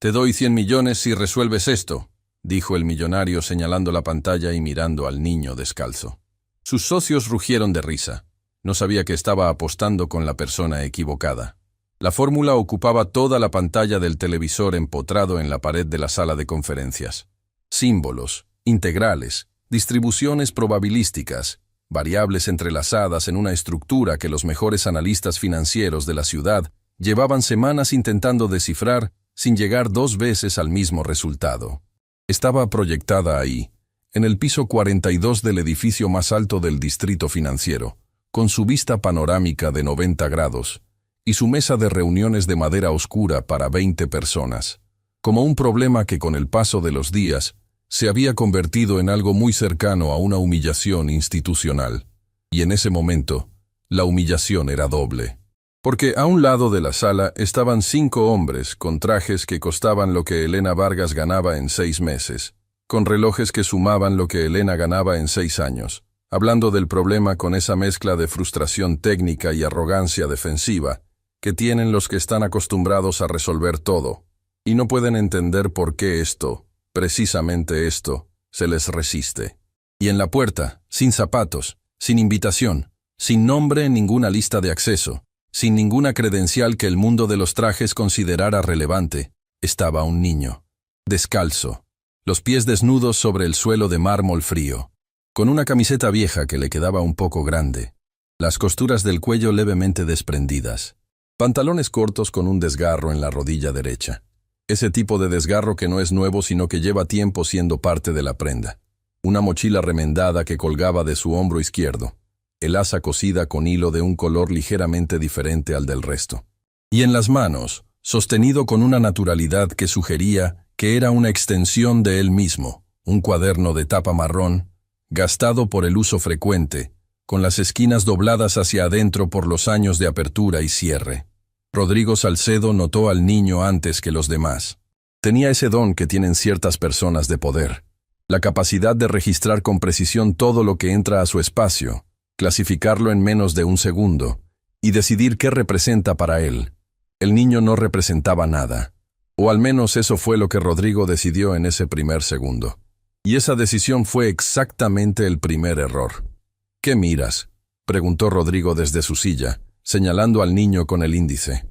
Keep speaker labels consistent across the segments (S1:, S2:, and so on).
S1: Te doy 100 millones si resuelves esto, dijo el millonario señalando la pantalla y mirando al niño descalzo. Sus socios rugieron de risa. No sabía que estaba apostando con la persona equivocada. La fórmula ocupaba toda la pantalla del televisor empotrado en la pared de la sala de conferencias. Símbolos, integrales, distribuciones probabilísticas, variables entrelazadas en una estructura que los mejores analistas financieros de la ciudad llevaban semanas intentando descifrar sin llegar 2 veces al mismo resultado. Estaba proyectada ahí, en el piso 42 del edificio más alto del distrito financiero, con su vista panorámica de 90 grados y su mesa de reuniones de madera oscura para 20 personas, como un problema que con el paso de los días se había convertido en algo muy cercano a una humillación institucional. Y en ese momento, la humillación era doble. Porque a un lado de la sala estaban 5 hombres con trajes que costaban lo que Elena Vargas ganaba en 6 meses, con relojes que sumaban lo que Elena ganaba en 6 años, hablando del problema con esa mezcla de frustración técnica y arrogancia defensiva que tienen los que están acostumbrados a resolver todo, y no pueden entender por qué esto, precisamente esto, se les resiste. Y en la puerta, sin zapatos, sin invitación, sin nombre en ninguna lista de acceso, sin ninguna credencial que el mundo de los trajes considerara relevante, estaba un niño, descalzo, los pies desnudos sobre el suelo de mármol frío, con una camiseta vieja que le quedaba un poco grande, las costuras del cuello levemente desprendidas, pantalones cortos con un desgarro en la rodilla derecha. Ese tipo de desgarro que no es nuevo sino que lleva tiempo siendo parte de la prenda. Una mochila remendada que colgaba de su hombro izquierdo, el asa cosida con hilo de un color ligeramente diferente al del resto. Y en las manos, sostenido con una naturalidad que sugería que era una extensión de él mismo, un cuaderno de tapa marrón, gastado por el uso frecuente, con las esquinas dobladas hacia adentro por los años de apertura y cierre. Rodrigo Salcedo notó al niño antes que los demás. Tenía ese don que tienen ciertas personas de poder, la capacidad de registrar con precisión todo lo que entra a su espacio, clasificarlo en menos de un segundo, y decidir qué representa para él. El niño no representaba nada, o al menos eso fue lo que Rodrigo decidió en ese primer segundo. Y esa decisión fue exactamente el primer error. ¿Qué miras?, preguntó Rodrigo desde su silla, señalando al niño con el índice.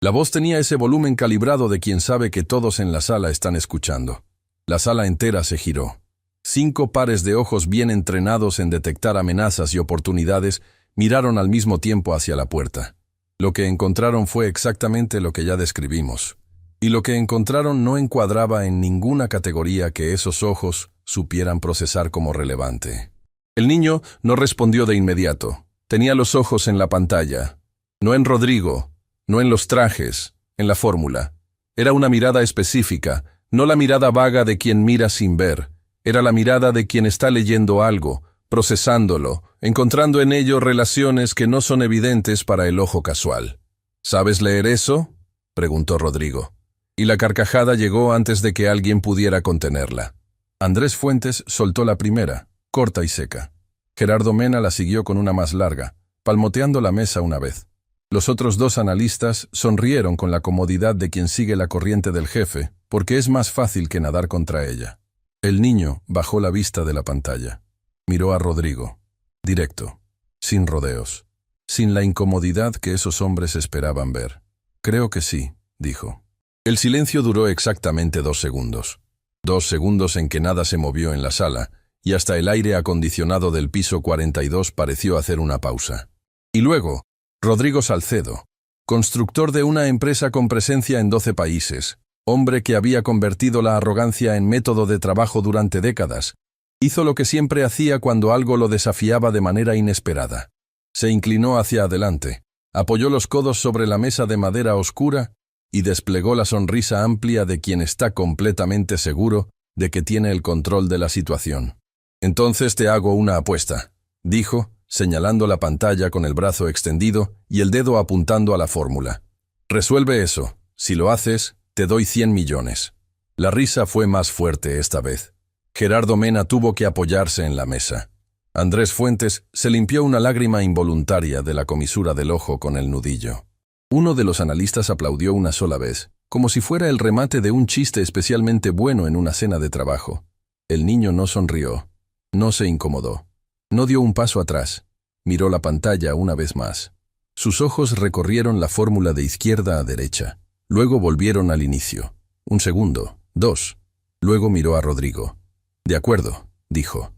S1: La voz tenía ese volumen calibrado de quien sabe que todos en la sala están escuchando. La sala entera se giró. 5 pares de ojos bien entrenados en detectar amenazas y oportunidades miraron al mismo tiempo hacia la puerta. Lo que encontraron fue exactamente lo que ya describimos. Y lo que encontraron no encuadraba en ninguna categoría que esos ojos supieran procesar como relevante. El niño no respondió de inmediato. Tenía los ojos en la pantalla, no en Rodrigo, no en los trajes, en la fórmula. Era una mirada específica, no la mirada vaga de quien mira sin ver. Era la mirada de quien está leyendo algo, procesándolo, encontrando en ello relaciones que no son evidentes para el ojo casual. ¿Sabes leer eso?, preguntó Rodrigo. Y la carcajada llegó antes de que alguien pudiera contenerla. Andrés Fuentes soltó la primera, corta y seca. Gerardo Mena la siguió con una más larga, palmoteando la mesa una vez. Los otros 2 analistas sonrieron con la comodidad de quien sigue la corriente del jefe, porque es más fácil que nadar contra ella. El niño bajó la vista de la pantalla. Miró a Rodrigo, directo, sin rodeos, sin la incomodidad que esos hombres esperaban ver. Creo que sí, dijo. El silencio duró exactamente 2 segundos. 2 segundos en que nada se movió en la sala, y hasta el aire acondicionado del piso 42 pareció hacer una pausa. Y luego, Rodrigo Salcedo, constructor de una empresa con presencia en 12 países, hombre que había convertido la arrogancia en método de trabajo durante décadas, hizo lo que siempre hacía cuando algo lo desafiaba de manera inesperada. Se inclinó hacia adelante, apoyó los codos sobre la mesa de madera oscura y desplegó la sonrisa amplia de quien está completamente seguro de que tiene el control de la situación. «Entonces te hago una apuesta», dijo, señalando la pantalla con el brazo extendido y el dedo apuntando a la fórmula. «Resuelve eso. Si lo haces, te doy 100 millones». La risa fue más fuerte esta vez. Gerardo Mena tuvo que apoyarse en la mesa. Andrés Fuentes se limpió una lágrima involuntaria de la comisura del ojo con el nudillo. Uno de los analistas aplaudió una sola vez, como si fuera el remate de un chiste especialmente bueno en una cena de trabajo. El niño no sonrió, no se incomodó, no dio un paso atrás, miró la pantalla una vez más. Sus ojos recorrieron la fórmula de izquierda a derecha, luego volvieron al inicio. Un segundo, dos. Luego miró a Rodrigo. «De acuerdo», dijo.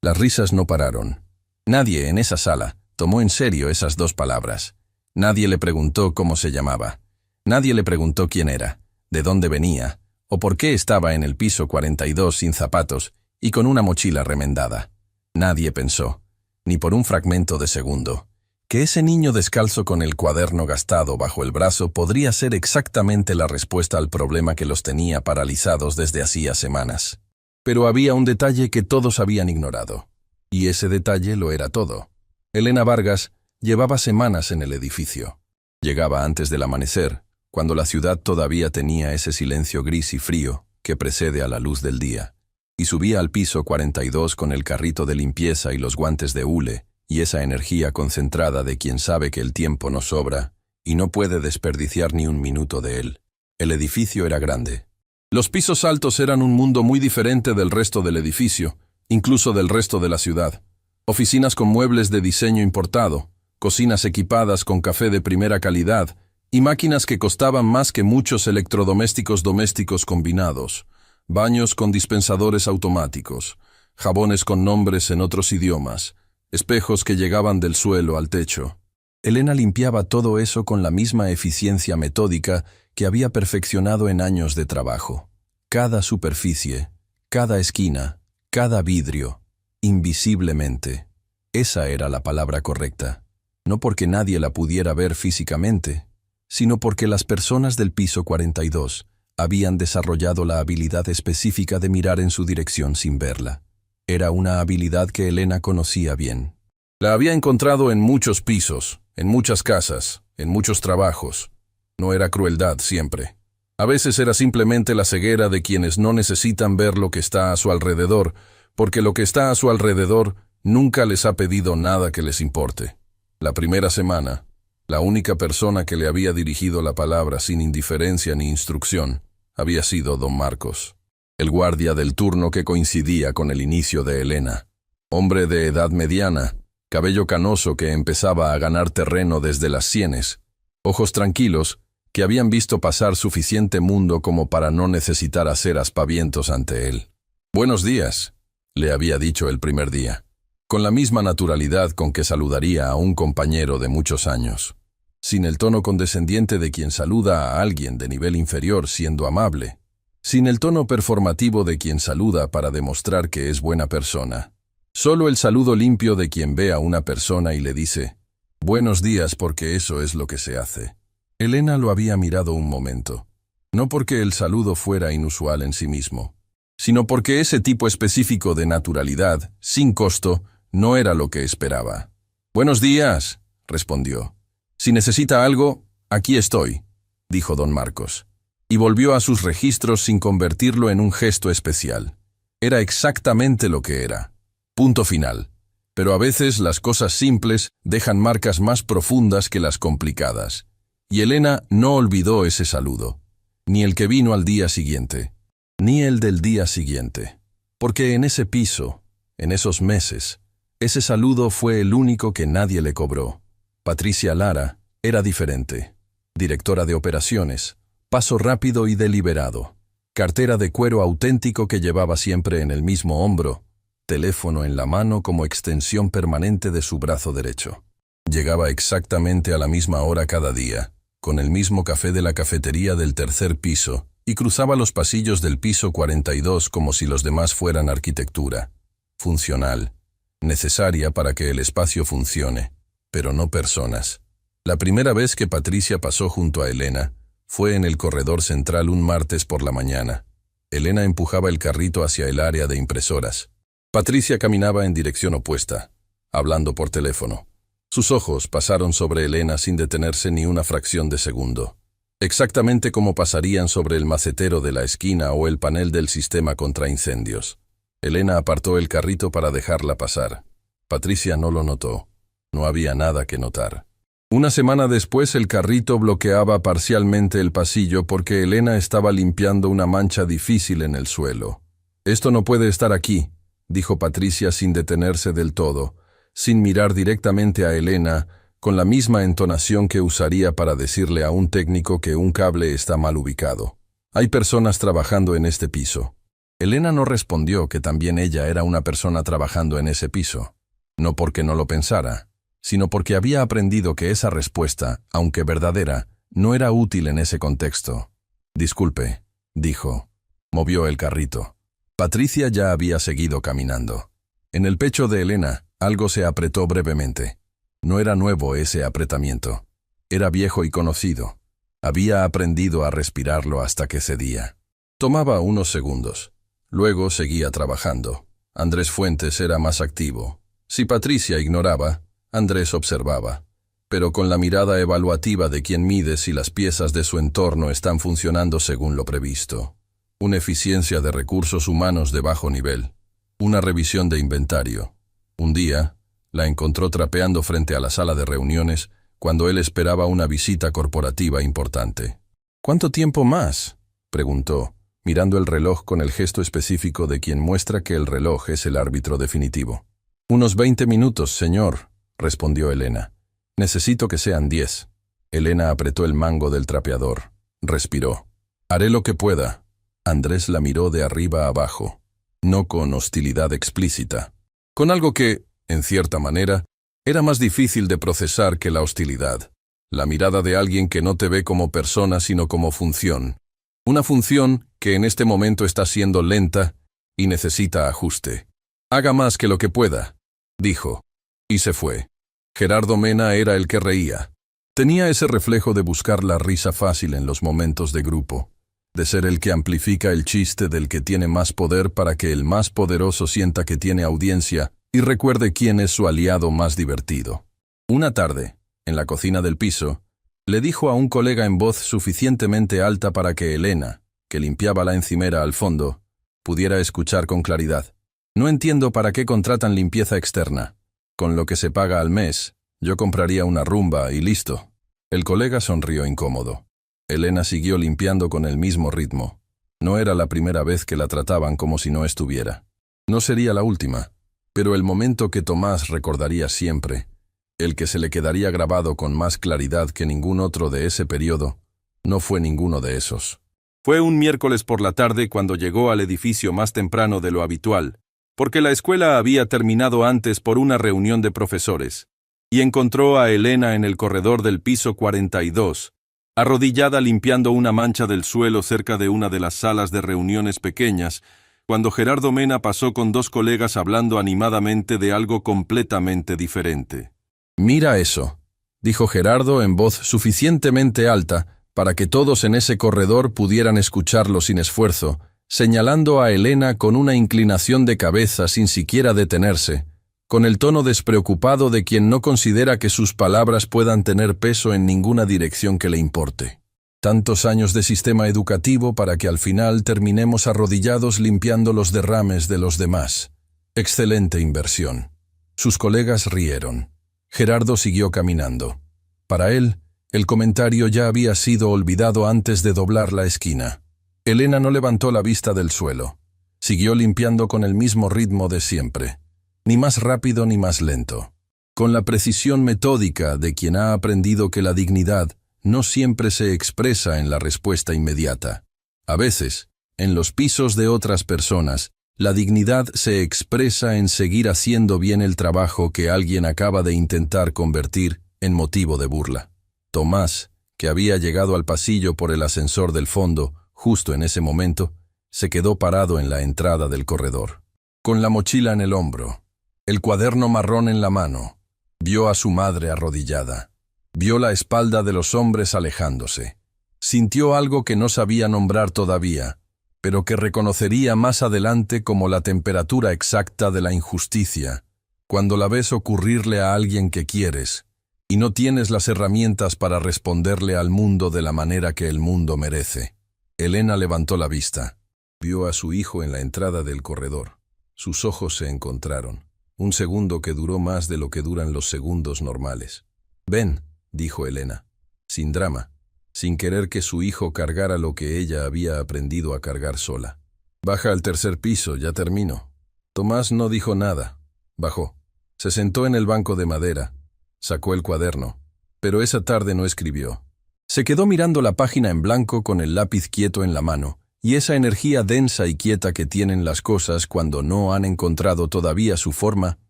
S1: Las risas no pararon. Nadie en esa sala tomó en serio esas dos palabras. Nadie le preguntó cómo se llamaba. Nadie le preguntó quién era, de dónde venía, o por qué estaba en el piso 42 sin zapatos y con una mochila remendada. Nadie pensó, ni por un fragmento de segundo, que ese niño descalzo con el cuaderno gastado bajo el brazo podría ser exactamente la respuesta al problema que los tenía paralizados desde hacía semanas. Pero había un detalle que todos habían ignorado, y ese detalle lo era todo. Elena Vargas llevaba semanas en el edificio. Llegaba antes del amanecer, cuando la ciudad todavía tenía ese silencio gris y frío que precede a la luz del día, y subía al piso 42 con el carrito de limpieza y los guantes de hule, y esa energía concentrada de quien sabe que el tiempo no sobra y no puede desperdiciar ni un minuto de él. El edificio era grande. Los pisos altos eran un mundo muy diferente del resto del edificio, incluso del resto de la ciudad. Oficinas con muebles de diseño importado, cocinas equipadas con café de primera calidad y máquinas que costaban más que muchos electrodomésticos domésticos combinados, baños con dispensadores automáticos, jabones con nombres en otros idiomas, espejos que llegaban del suelo al techo. Elena limpiaba todo eso con la misma eficiencia metódica que había perfeccionado en años de trabajo. Cada superficie, cada esquina, cada vidrio, invisiblemente. Esa era la palabra correcta. No porque nadie la pudiera ver físicamente, sino porque las personas del piso 42 habían desarrollado la habilidad específica de mirar en su dirección sin verla. Era una habilidad que Elena conocía bien. La había encontrado en muchos pisos, en muchas casas, en muchos trabajos. No era crueldad siempre. A veces era simplemente la ceguera de quienes no necesitan ver lo que está a su alrededor, porque lo que está a su alrededor nunca les ha pedido nada que les importe. La primera semana, la única persona que le había dirigido la palabra sin indiferencia ni instrucción había sido don Marcos, el guardia del turno que coincidía con el inicio de Elena. Hombre de edad mediana, cabello canoso que empezaba a ganar terreno desde las sienes, ojos tranquilos que habían visto pasar suficiente mundo como para no necesitar hacer aspavientos ante él. «Buenos días», le había dicho el primer día, con la misma naturalidad con que saludaría a un compañero de muchos años, sin el tono condescendiente de quien saluda a alguien de nivel inferior siendo amable, sin el tono performativo de quien saluda para demostrar que es buena persona. Solo el saludo limpio de quien ve a una persona y le dice, «Buenos días», porque eso es lo que se hace. Elena lo había mirado un momento, no porque el saludo fuera inusual en sí mismo, sino porque ese tipo específico de naturalidad, sin costo, no era lo que esperaba. «Buenos días», respondió. «Si necesita algo, aquí estoy», dijo don Marcos, y volvió a sus registros sin convertirlo en un gesto especial. Era exactamente lo que era. Punto final. Pero a veces las cosas simples dejan marcas más profundas que las complicadas. Y Elena no olvidó ese saludo, ni el que vino al día siguiente, ni el del día siguiente. Porque en ese piso, en esos meses, ese saludo fue el único que nadie le cobró. Patricia Lara era diferente. Directora de operaciones, paso rápido y deliberado, cartera de cuero auténtico que llevaba siempre en el mismo hombro, teléfono en la mano como extensión permanente de su brazo derecho. Llegaba exactamente a la misma hora cada día, con el mismo café de la cafetería del tercer piso, y cruzaba los pasillos del piso 42 como si los demás fueran arquitectura. Funcional, necesaria para que el espacio funcione, pero no personas. La primera vez que Patricia pasó junto a Elena fue en el corredor central un martes por la mañana. Elena empujaba el carrito hacia el área de impresoras. Patricia caminaba en dirección opuesta, hablando por teléfono. Sus ojos pasaron sobre Elena sin detenerse ni una fracción de segundo, exactamente como pasarían sobre el macetero de la esquina o el panel del sistema contra incendios. Elena apartó el carrito para dejarla pasar. Patricia no lo notó. No había nada que notar. Una semana después el carrito bloqueaba parcialmente el pasillo porque Elena estaba limpiando una mancha difícil en el suelo. «Esto no puede estar aquí», dijo Patricia sin detenerse del todo, sin mirar directamente a Elena, con la misma entonación que usaría para decirle a un técnico que un cable está mal ubicado. «Hay personas trabajando en este piso». Elena no respondió que también ella era una persona trabajando en ese piso. No porque no lo pensara, sino porque había aprendido que esa respuesta, aunque verdadera, no era útil en ese contexto. «Disculpe», dijo. Movió el carrito. Patricia ya había seguido caminando. En el pecho de Elena, algo se apretó brevemente. No era nuevo ese apretamiento. Era viejo y conocido. Había aprendido a respirarlo hasta que cedía. Tomaba unos segundos. Luego seguía trabajando. Andrés Fuentes era más activo. Si Patricia ignoraba, Andrés observaba, pero con la mirada evaluativa de quien mide si las piezas de su entorno están funcionando según lo previsto. Una eficiencia de recursos humanos de bajo nivel. Una revisión de inventario. Un día, la encontró trapeando frente a la sala de reuniones cuando él esperaba una visita corporativa importante. «¿Cuánto tiempo más?», preguntó, mirando el reloj con el gesto específico de quien muestra que el reloj es el árbitro definitivo. «Unos 20 minutos, señor», respondió Elena. «Necesito que sean 10». Elena apretó el mango del trapeador. Respiró. «Haré lo que pueda». Andrés la miró de arriba a abajo, no con hostilidad explícita, con algo que, en cierta manera, era más difícil de procesar que la hostilidad. La mirada de alguien que no te ve como persona sino como función. Una función que en este momento está siendo lenta y necesita ajuste. «Haga más que lo que pueda», dijo. Y se fue. Gerardo Mena era el que reía. Tenía ese reflejo de buscar la risa fácil en los momentos de grupo, de ser el que amplifica el chiste del que tiene más poder para que el más poderoso sienta que tiene audiencia y recuerde quién es su aliado más divertido. Una tarde, en la cocina del piso, le dijo a un colega en voz suficientemente alta para que Elena, que limpiaba la encimera al fondo, pudiera escuchar con claridad. «No entiendo para qué contratan limpieza externa. Con lo que se paga al mes, yo compraría una rumba y listo». El colega sonrió incómodo. Elena siguió limpiando con el mismo ritmo. No era la primera vez que la trataban como si no estuviera. No sería la última, pero el momento que Tomás recordaría siempre, el que se le quedaría grabado con más claridad que ningún otro de ese periodo, no fue ninguno de esos. Fue un miércoles por la tarde cuando llegó al edificio más temprano de lo habitual, porque la escuela había terminado antes por una reunión de profesores, y encontró a Elena en el corredor del piso 42, arrodillada limpiando una mancha del suelo cerca de una de las salas de reuniones pequeñas, cuando Gerardo Mena pasó con dos colegas hablando animadamente de algo completamente diferente. «Mira eso», dijo Gerardo en voz suficientemente alta para que todos en ese corredor pudieran escucharlo sin esfuerzo, señalando a Elena con una inclinación de cabeza sin siquiera detenerse, con el tono despreocupado de quien no considera que sus palabras puedan tener peso en ninguna dirección que le importe. Tantos años de sistema educativo para que al final terminemos arrodillados limpiando los derrames de los demás. Excelente inversión. Sus colegas rieron. Gerardo siguió caminando. Para él, el comentario ya había sido olvidado antes de doblar la esquina. Elena no levantó la vista del suelo. Siguió limpiando con el mismo ritmo de siempre, ni más rápido ni más lento, con la precisión metódica de quien ha aprendido que la dignidad no siempre se expresa en la respuesta inmediata. A veces, en los pisos de otras personas, la dignidad se expresa en seguir haciendo bien el trabajo que alguien acaba de intentar convertir en motivo de burla. Tomás, que había llegado al pasillo por el ascensor del fondo, justo en ese momento, se quedó parado en la entrada del corredor. Con la mochila en el hombro, el cuaderno marrón en la mano, vio a su madre arrodillada. Vio la espalda de los hombres alejándose. Sintió algo que no sabía nombrar todavía, pero que reconocería más adelante como la temperatura exacta de la injusticia, cuando la ves ocurrirle a alguien que quieres, y no tienes las herramientas para responderle al mundo de la manera que el mundo merece. Elena levantó la vista. Vio a su hijo en la entrada del corredor. Sus ojos se encontraron. Un segundo que duró más de lo que duran los segundos normales. «Ven», dijo Elena, sin drama, sin querer que su hijo cargara lo que ella había aprendido a cargar sola. Baja al tercer piso, ya termino. Tomás no dijo nada. Bajó. Se sentó en el banco de madera. Sacó el cuaderno. Pero esa tarde no escribió. Se quedó mirando la página en blanco con el lápiz quieto en la mano, y esa energía densa y quieta que tienen las cosas cuando no han encontrado todavía su forma,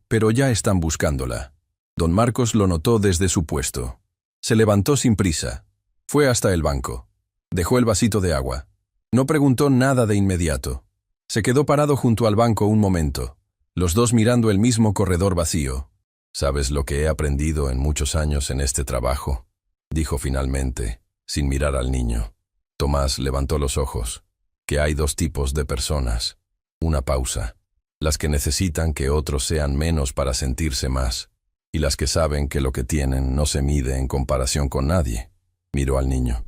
S1: pero ya están buscándola. Don Marcos lo notó desde su puesto. Se levantó sin prisa. Fue hasta el banco. Dejó el vasito de agua. No preguntó nada de inmediato. Se quedó parado junto al banco un momento, los dos mirando el mismo corredor vacío. «¿Sabes lo que he aprendido en muchos años en este trabajo?», dijo finalmente, sin mirar al niño. Tomás levantó los ojos. «Que hay dos tipos de personas. Una pausa. Las que necesitan que otros sean menos para sentirse más, y las que saben que lo que tienen no se mide en comparación con nadie». Miró al niño.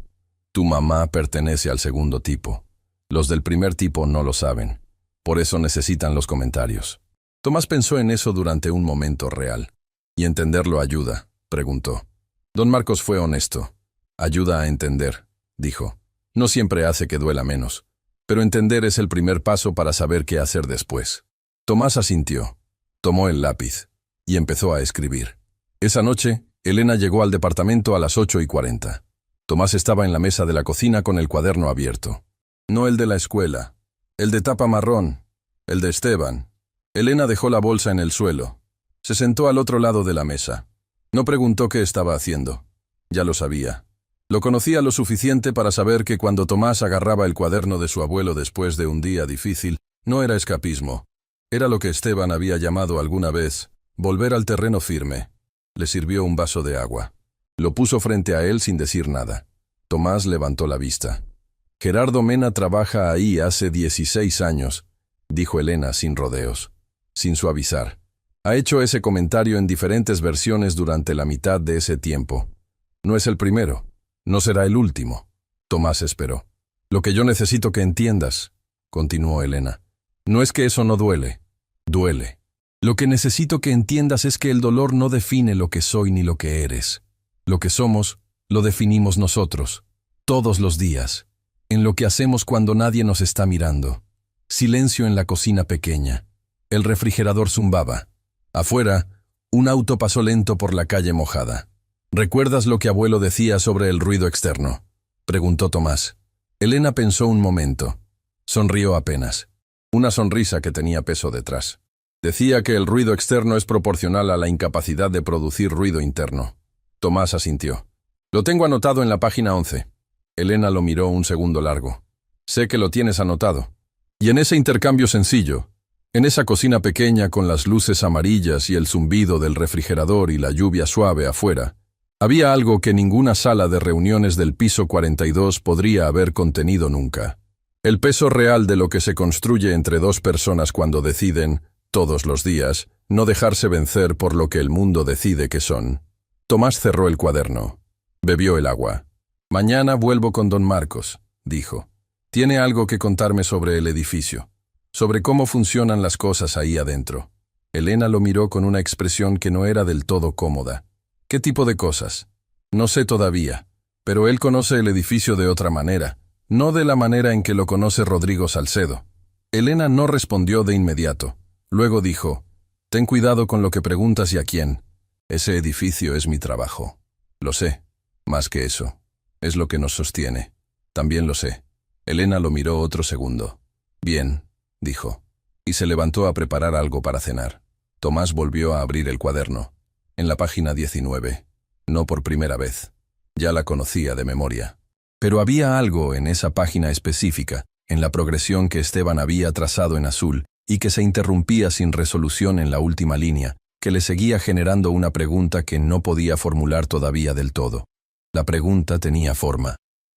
S1: «Tu mamá pertenece al segundo tipo. Los del primer tipo no lo saben. Por eso necesitan los comentarios». Tomás pensó en eso durante un momento real. «¿Y entenderlo ayuda?», preguntó. Don Marcos fue honesto. «Ayuda a entender», dijo. «No siempre hace que duela menos, pero entender es el primer paso para saber qué hacer después». Tomás asintió. Tomó el lápiz y empezó a escribir. Esa noche, Elena llegó al departamento a las 8:40. Tomás estaba en la mesa de la cocina con el cuaderno abierto. No el de la escuela, el de tapa marrón, el de Esteban. Elena dejó la bolsa en el suelo. Se sentó al otro lado de la mesa. No preguntó qué estaba haciendo. Ya lo sabía. Lo conocía lo suficiente para saber que cuando Tomás agarraba el cuaderno de su abuelo después de un día difícil, no era escapismo. Era lo que Esteban había llamado alguna vez volver al terreno firme. Le sirvió un vaso de agua. Lo puso frente a él sin decir nada. Tomás levantó la vista. «Gerardo Mena trabaja ahí hace 16 años», dijo Elena sin rodeos, sin suavizar. «Ha hecho ese comentario en diferentes versiones durante la mitad de ese tiempo. No es el primero, no será el último». Tomás esperó. «Lo que yo necesito que entiendas», continuó Elena, «no es que eso no duele. Duele. Lo que necesito que entiendas es que el dolor no define lo que soy ni lo que eres. Lo que somos, lo definimos nosotros, todos los días, en lo que hacemos cuando nadie nos está mirando. Silencio en la cocina pequeña. El refrigerador zumbaba. Afuera, un auto pasó lento por la calle mojada. «¿Recuerdas lo que abuelo decía sobre el ruido externo?», preguntó Tomás. Elena pensó un momento. Sonrió apenas. Una sonrisa que tenía peso detrás. «Decía que el ruido externo es proporcional a la incapacidad de producir ruido interno». Tomás asintió. «Lo tengo anotado en la página 11». Elena lo miró un segundo largo. «Sé que lo tienes anotado. Y en ese intercambio sencillo, en esa cocina pequeña con las luces amarillas y el zumbido del refrigerador y la lluvia suave afuera, había algo que ninguna sala de reuniones del piso 42 podría haber contenido nunca. El peso real de lo que se construye entre dos personas cuando deciden, todos los días, no dejarse vencer por lo que el mundo decide que son». Tomás cerró el cuaderno. Bebió el agua. «Mañana vuelvo con don Marcos», dijo. «Tiene algo que contarme sobre el edificio, sobre cómo funcionan las cosas ahí adentro». Elena lo miró con una expresión que no era del todo cómoda. «¿Qué tipo de cosas?». «No sé todavía, pero él conoce el edificio de otra manera, no de la manera en que lo conoce Rodrigo Salcedo». Elena no respondió de inmediato. Luego dijo: «Ten cuidado con lo que preguntas y a quién. Ese edificio es mi trabajo. Lo sé. Más que eso. Es lo que nos sostiene. También lo sé». Elena lo miró otro segundo. «Bien», dijo, y se levantó a preparar algo para cenar. Tomás volvió a abrir el cuaderno. En la página 19. No por primera vez. Ya la conocía de memoria. Pero había algo en esa página específica, en la progresión que Esteban había trazado en azul, y que se interrumpía sin resolución en la última línea, que le seguía generando una pregunta que no podía formular todavía del todo. La pregunta tenía forma.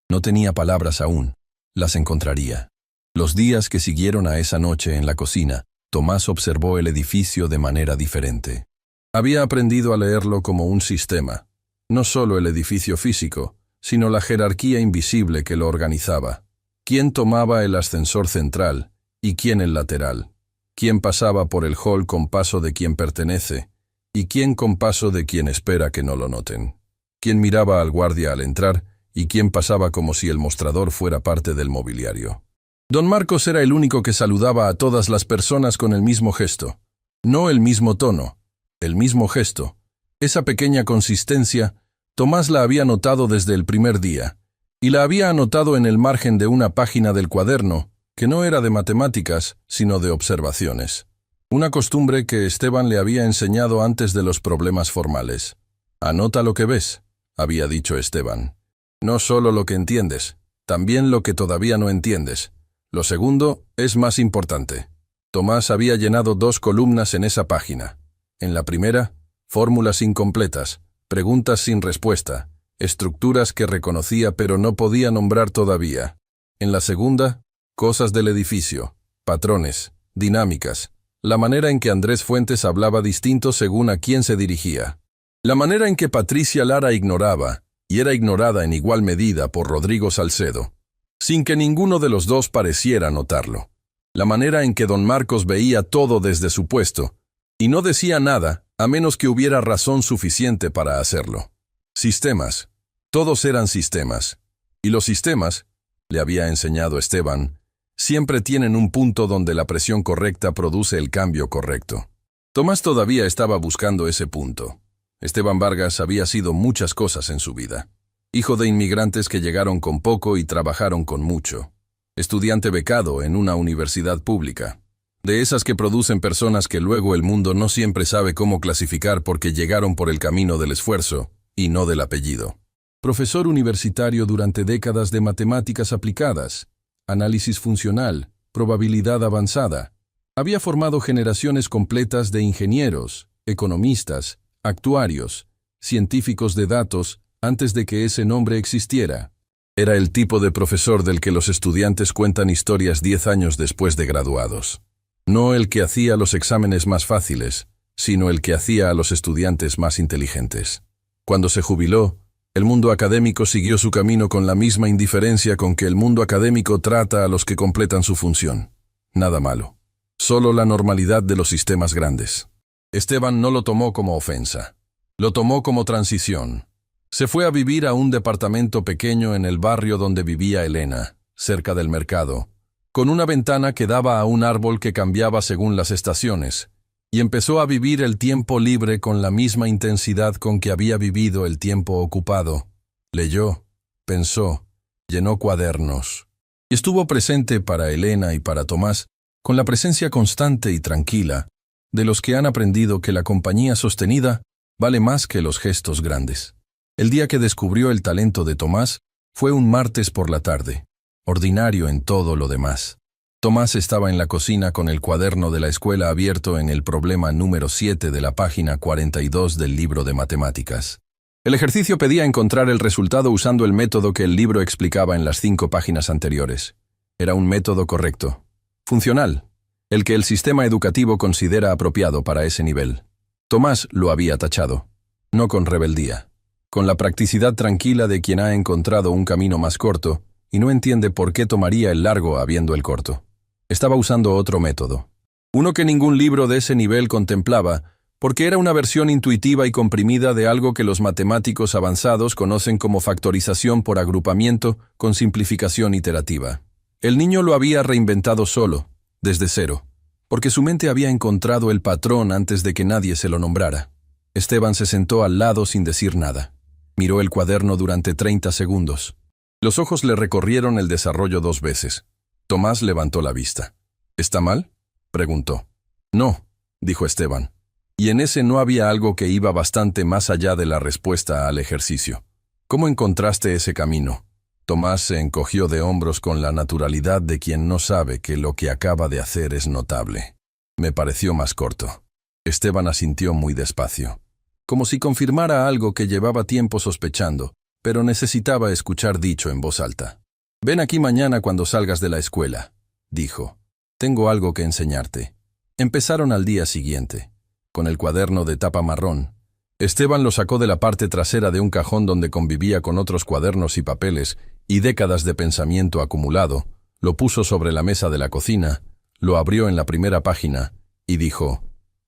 S1: No tenía palabras aún. Las encontraría. Los días que siguieron a esa noche en la cocina, Tomás observó el edificio de manera diferente. Había aprendido a leerlo como un sistema. No solo el edificio físico, sino la jerarquía invisible que lo organizaba. ¿Quién tomaba el ascensor central y quién el lateral? ¿Quién pasaba por el hall con paso de quien pertenece y quién con paso de quien espera que no lo noten? quién miraba al guardia al entrar y quién pasaba como si el mostrador fuera parte del mobiliario. Don Marcos era el único que saludaba a todas las personas con el mismo gesto. No el mismo tono, el mismo gesto. Esa pequeña consistencia, Tomás la había notado desde el primer día, y la había anotado en el margen de una página del cuaderno, que no era de matemáticas, sino de observaciones. Una costumbre que Esteban le había enseñado antes de los problemas formales. «Anota lo que ves», había dicho Esteban. «No solo lo que entiendes, también lo que todavía no entiendes. Lo segundo es más importante». Tomás había llenado 2 columnas en esa página. En la primera, fórmulas incompletas, preguntas sin respuesta, estructuras que reconocía pero no podía nombrar todavía. En la segunda, cosas del edificio, patrones, dinámicas, la manera en que Andrés Fuentes hablaba distinto según a quién se dirigía. La manera en que Patricia Lara ignoraba, y era ignorada en igual medida por Rodrigo Salcedo, sin que ninguno de los dos pareciera notarlo. La manera en que don Marcos veía todo desde su puesto, y no decía nada a menos que hubiera razón suficiente para hacerlo. Sistemas. Todos eran sistemas. Y los sistemas, le había enseñado Esteban, siempre tienen un punto donde la presión correcta produce el cambio correcto. Tomás todavía estaba buscando ese punto. Esteban Vargas había sido muchas cosas en su vida. Hijo de inmigrantes que llegaron con poco y trabajaron con mucho. Estudiante becado en una universidad pública. De esas que producen personas que luego el mundo no siempre sabe cómo clasificar porque llegaron por el camino del esfuerzo y no del apellido. Profesor universitario durante décadas de matemáticas aplicadas, análisis funcional, probabilidad avanzada. Había formado generaciones completas de ingenieros, economistas, actuarios, científicos de datos antes de que ese nombre existiera. Era el tipo de profesor del que los estudiantes cuentan historias 10 años después de graduados. No el que hacía los exámenes más fáciles, sino el que hacía a los estudiantes más inteligentes. Cuando se jubiló, el mundo académico siguió su camino con la misma indiferencia con que el mundo académico trata a los que completan su función. Nada malo. Solo la normalidad de los sistemas grandes. Esteban no lo tomó como ofensa. Lo tomó como transición. Se fue a vivir a un departamento pequeño en el barrio donde vivía Elena, cerca del mercado, con una ventana que daba a un árbol que cambiaba según las estaciones, y empezó a vivir el tiempo libre con la misma intensidad con que había vivido el tiempo ocupado. Leyó, pensó, llenó cuadernos. Y estuvo presente para Elena y para Tomás, con la presencia constante y tranquila de los que han aprendido que la compañía sostenida vale más que los gestos grandes. El día que descubrió el talento de Tomás fue un martes por la tarde, ordinario en todo lo demás. Tomás estaba en la cocina con el cuaderno de la escuela abierto en el problema número 7 de la página 42 del libro de matemáticas. El ejercicio pedía encontrar el resultado usando el método que el libro explicaba en las 5 páginas anteriores. Era un método correcto, funcional, el que el sistema educativo considera apropiado para ese nivel. Tomás lo había tachado, no con rebeldía, con la practicidad tranquila de quien ha encontrado un camino más corto y no entiende por qué tomaría el largo habiendo el corto. Estaba usando otro método, uno que ningún libro de ese nivel contemplaba, porque era una versión intuitiva y comprimida de algo que los matemáticos avanzados conocen como factorización por agrupamiento con simplificación iterativa. El niño lo había reinventado solo, desde cero, porque su mente había encontrado el patrón antes de que nadie se lo nombrara. Esteban se sentó al lado sin decir nada. Miró el cuaderno durante 30 segundos. Los ojos le recorrieron el desarrollo 2 veces. Tomás levantó la vista. ¿Está mal?, preguntó. No, dijo Esteban. Y en ese no había algo que iba bastante más allá de la respuesta al ejercicio. ¿Cómo encontraste ese camino? Tomás se encogió de hombros con la naturalidad de quien no sabe que lo que acaba de hacer es notable. Me pareció más corto. Esteban asintió muy despacio, como si confirmara algo que llevaba tiempo sospechando, pero necesitaba escuchar dicho en voz alta. «Ven aquí mañana cuando salgas de la escuela», dijo. «Tengo algo que enseñarte». Empezaron al día siguiente. Con el cuaderno de tapa marrón, Esteban lo sacó de la parte trasera de un cajón donde convivía con otros cuadernos y papeles y décadas de pensamiento acumulado, lo puso sobre la mesa de la cocina, lo abrió en la primera página y dijo: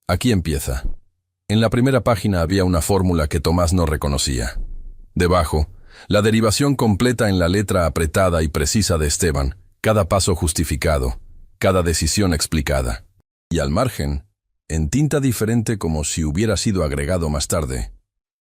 S1: «Aquí empieza». En la primera página había una fórmula que Tomás no reconocía. Debajo, la derivación completa en la letra apretada y precisa de Esteban, cada paso justificado, cada decisión explicada. Y al margen, en tinta diferente como si hubiera sido agregado más tarde.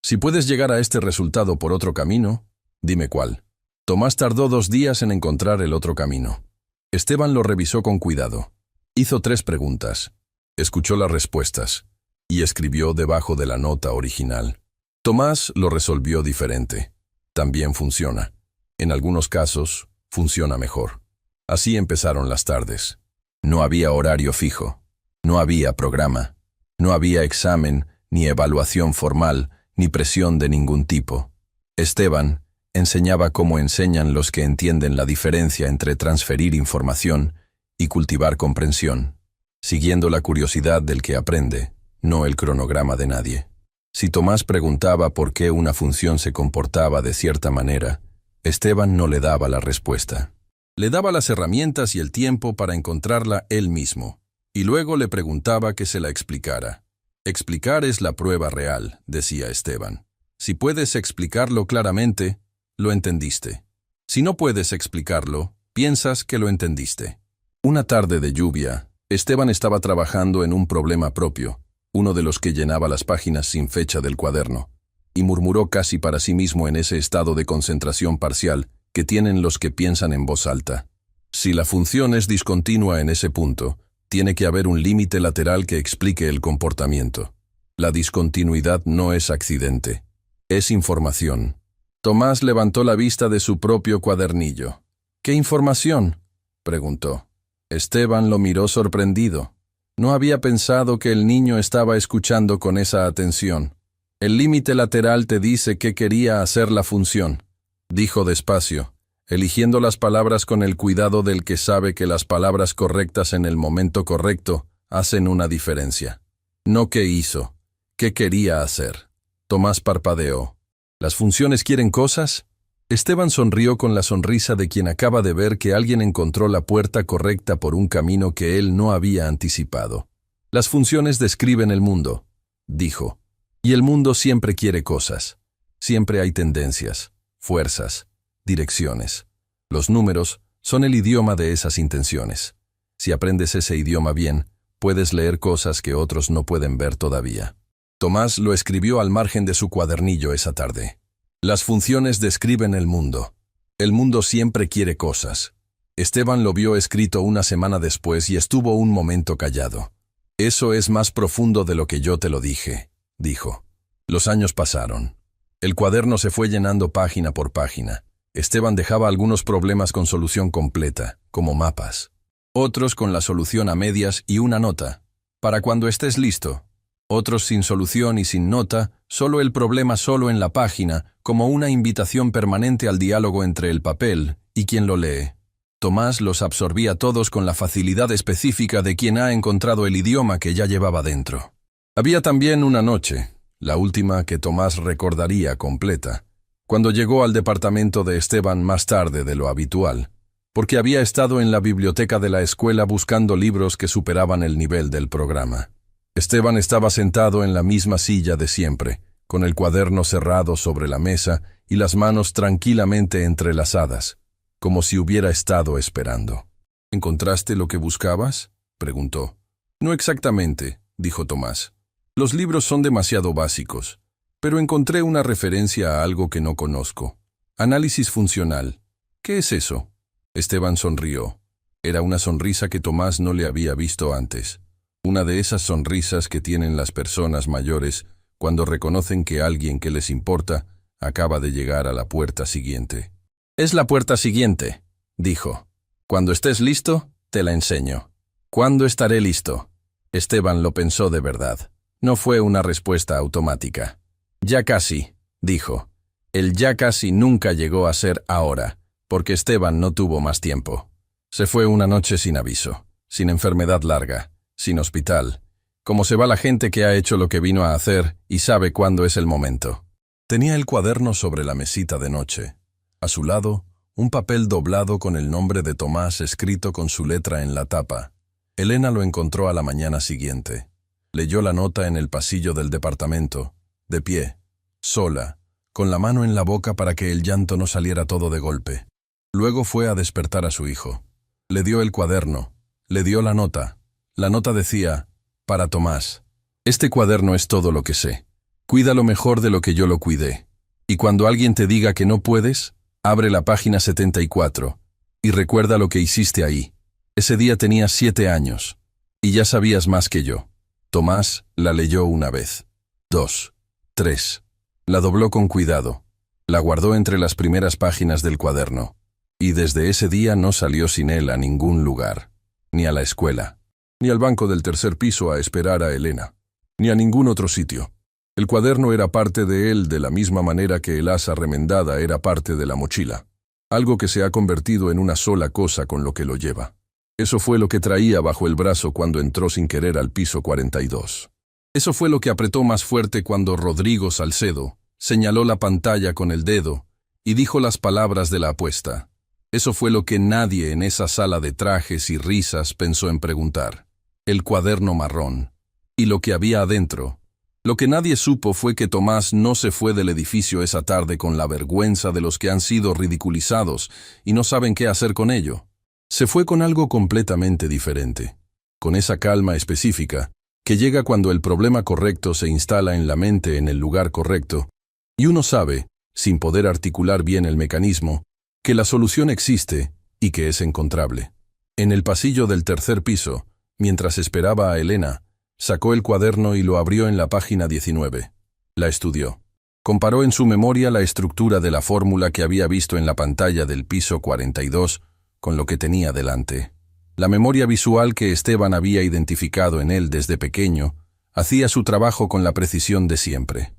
S1: Si puedes llegar a este resultado por otro camino, dime cuál. Tomás tardó 2 días en encontrar el otro camino. Esteban lo revisó con cuidado. Hizo 3 preguntas. Escuchó las respuestas y escribió debajo de la nota original. Tomás lo resolvió diferente. También funciona. En algunos casos, funciona mejor. Así empezaron las tardes. No había horario fijo. No había programa. No había examen, ni evaluación formal, ni presión de ningún tipo. Esteban enseñaba como enseñan los que entienden la diferencia entre transferir información y cultivar comprensión, siguiendo la curiosidad del que aprende, no el cronograma de nadie. Si Tomás preguntaba por qué una función se comportaba de cierta manera, Esteban no le daba la respuesta. Le daba las herramientas y el tiempo para encontrarla él mismo, y luego le preguntaba que se la explicara. Explicar es la prueba real, decía Esteban. Si puedes explicarlo claramente, lo entendiste. Si no puedes explicarlo, piensas que lo entendiste. Una tarde de lluvia, Esteban estaba trabajando en un problema propio, uno de los que llenaba las páginas sin fecha del cuaderno, y murmuró casi para sí mismo en ese estado de concentración parcial que tienen los que piensan en voz alta. Si la función es discontinua en ese punto, tiene que haber un límite lateral que explique el comportamiento. La discontinuidad no es accidente, es información. Tomás levantó la vista de su propio cuadernillo. ¿Qué información?, preguntó. Esteban lo miró sorprendido. No había pensado que el niño estaba escuchando con esa atención. El límite lateral te dice qué quería hacer la función, dijo despacio, eligiendo las palabras con el cuidado del que sabe que las palabras correctas en el momento correcto hacen una diferencia. No qué hizo, qué quería hacer. Tomás parpadeó. ¿Las funciones quieren cosas? Esteban sonrió con la sonrisa de quien acaba de ver que alguien encontró la puerta correcta por un camino que él no había anticipado. Las funciones describen el mundo, dijo, y el mundo siempre quiere cosas. Siempre hay tendencias, fuerzas, direcciones. Los números son el idioma de esas intenciones. Si aprendes ese idioma bien, puedes leer cosas que otros no pueden ver todavía. Tomás lo escribió al margen de su cuadernillo esa tarde. Las funciones describen el mundo. El mundo siempre quiere cosas. Esteban lo vio escrito una semana después y estuvo un momento callado. Eso es más profundo de lo que yo te lo dije, dijo. Los años pasaron. El cuaderno se fue llenando página por página. Esteban dejaba algunos problemas con solución completa, como mapas. Otros con la solución a medias y una nota, para cuando estés listo. Otros sin solución y sin nota, solo el problema solo en la página, como una invitación permanente al diálogo entre el papel y quien lo lee. Tomás los absorbía todos con la facilidad específica de quien ha encontrado el idioma que ya llevaba dentro. Había también una noche, la última que Tomás recordaría completa, cuando llegó al departamento de Esteban más tarde de lo habitual, porque había estado en la biblioteca de la escuela buscando libros que superaban el nivel del programa. Esteban estaba sentado en la misma silla de siempre, con el cuaderno cerrado sobre la mesa y las manos tranquilamente entrelazadas, como si hubiera estado esperando. ¿Encontraste lo que buscabas?, preguntó. No exactamente, dijo Tomás. Los libros son demasiado básicos, pero encontré una referencia a algo que no conozco. Análisis funcional. ¿Qué es eso? Esteban sonrió. Era una sonrisa que Tomás no le había visto antes. Una de esas sonrisas que tienen las personas mayores cuando reconocen que alguien que les importa acaba de llegar a la puerta siguiente. Es la puerta siguiente, dijo. Cuando estés listo, te la enseño. ¿Cuándo estaré listo? Esteban lo pensó de verdad. No fue una respuesta automática. Ya casi, dijo. El ya casi nunca llegó a ser ahora, porque Esteban no tuvo más tiempo. Se fue una noche sin aviso, sin enfermedad larga, sin hospital, como se va la gente que ha hecho lo que vino a hacer y sabe cuándo es el momento. Tenía el cuaderno sobre la mesita de noche. A su lado, un papel doblado con el nombre de Tomás escrito con su letra en la tapa. Elena lo encontró a la mañana siguiente. Leyó la nota en el pasillo del departamento, de pie, sola, con la mano en la boca para que el llanto no saliera todo de golpe. Luego fue a despertar a su hijo. Le dio el cuaderno, le dio la nota. La nota decía, para Tomás, este cuaderno es todo lo que sé. Cuídalo mejor de lo que yo lo cuidé. Y cuando alguien te diga que no puedes, abre la página 74 y recuerda lo que hiciste ahí. Ese día tenías 7 años y ya sabías más que yo. Tomás la leyó una vez, 2, 3. La dobló con cuidado. La guardó entre las primeras páginas del cuaderno. Y desde ese día no salió sin él a ningún lugar. Ni a la escuela. Ni al banco del tercer piso a esperar a Elena. Ni a ningún otro sitio. El cuaderno era parte de él de la misma manera que el asa remendada era parte de la mochila. Algo que se ha convertido en una sola cosa con lo que lo lleva. Eso fue lo que traía bajo el brazo cuando entró sin querer al piso 42. Eso fue lo que apretó más fuerte cuando Rodrigo Salcedo señaló la pantalla con el dedo y dijo las palabras de la apuesta. Eso fue lo que nadie en esa sala de trajes y risas pensó en preguntar. El cuaderno marrón. Y lo que había adentro. Lo que nadie supo fue que Tomás no se fue del edificio esa tarde con la vergüenza de los que han sido ridiculizados y no saben qué hacer con ello. Se fue con algo completamente diferente. Con esa calma específica que llega cuando el problema correcto se instala en la mente en el lugar correcto, y uno sabe, sin poder articular bien el mecanismo, que la solución existe y que es encontrable. En el pasillo del tercer piso, mientras esperaba a Elena, sacó el cuaderno y lo abrió en la página 19. La estudió. Comparó en su memoria la estructura de la fórmula que había visto en la pantalla del piso 42 con lo que tenía delante. La memoria visual que Esteban había identificado en él desde pequeño hacía su trabajo con la precisión de siempre.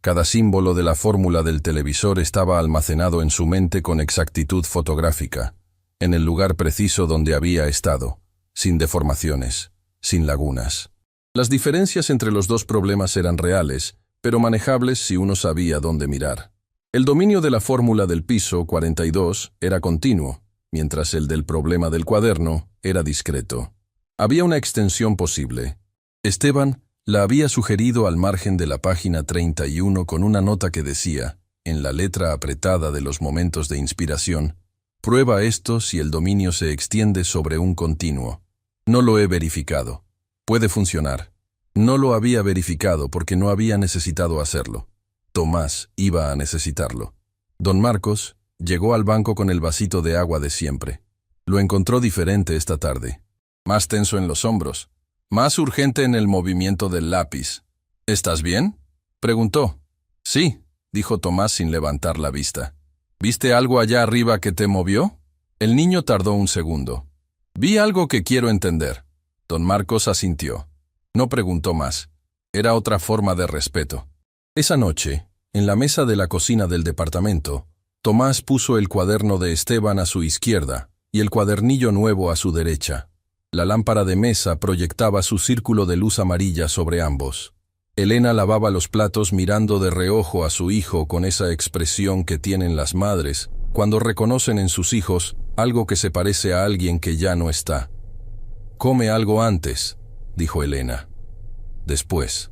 S1: Cada símbolo de la fórmula del televisor estaba almacenado en su mente con exactitud fotográfica, en el lugar preciso donde había estado, sin deformaciones, sin lagunas. Las diferencias entre los dos problemas eran reales, pero manejables si uno sabía dónde mirar. El dominio de la fórmula del piso 42 era continuo, mientras el del problema del cuaderno era discreto. Había una extensión posible. Esteban la había sugerido al margen de la página 31 con una nota que decía, en la letra apretada de los momentos de inspiración, prueba esto si el dominio se extiende sobre un continuo. No lo he verificado. Puede funcionar. No lo había verificado porque no había necesitado hacerlo. Tomás iba a necesitarlo. Don Marcos llegó al banco con el vasito de agua de siempre. Lo encontró diferente esta tarde. Más tenso en los hombros. Más urgente en el movimiento del lápiz. ¿Estás bien?, preguntó. Sí, dijo Tomás sin levantar la vista. ¿Viste algo allá arriba que te movió? El niño tardó un segundo. Vi algo que quiero entender. Don Marcos asintió. No preguntó más. Era otra forma de respeto. Esa noche, en la mesa de la cocina del departamento, Tomás puso el cuaderno de Esteban a su izquierda y el cuadernillo nuevo a su derecha. La lámpara de mesa proyectaba su círculo de luz amarilla sobre ambos. Elena lavaba los platos mirando de reojo a su hijo con esa expresión que tienen las madres cuando reconocen en sus hijos algo que se parece a alguien que ya no está. «Come algo antes», dijo Elena. «Después».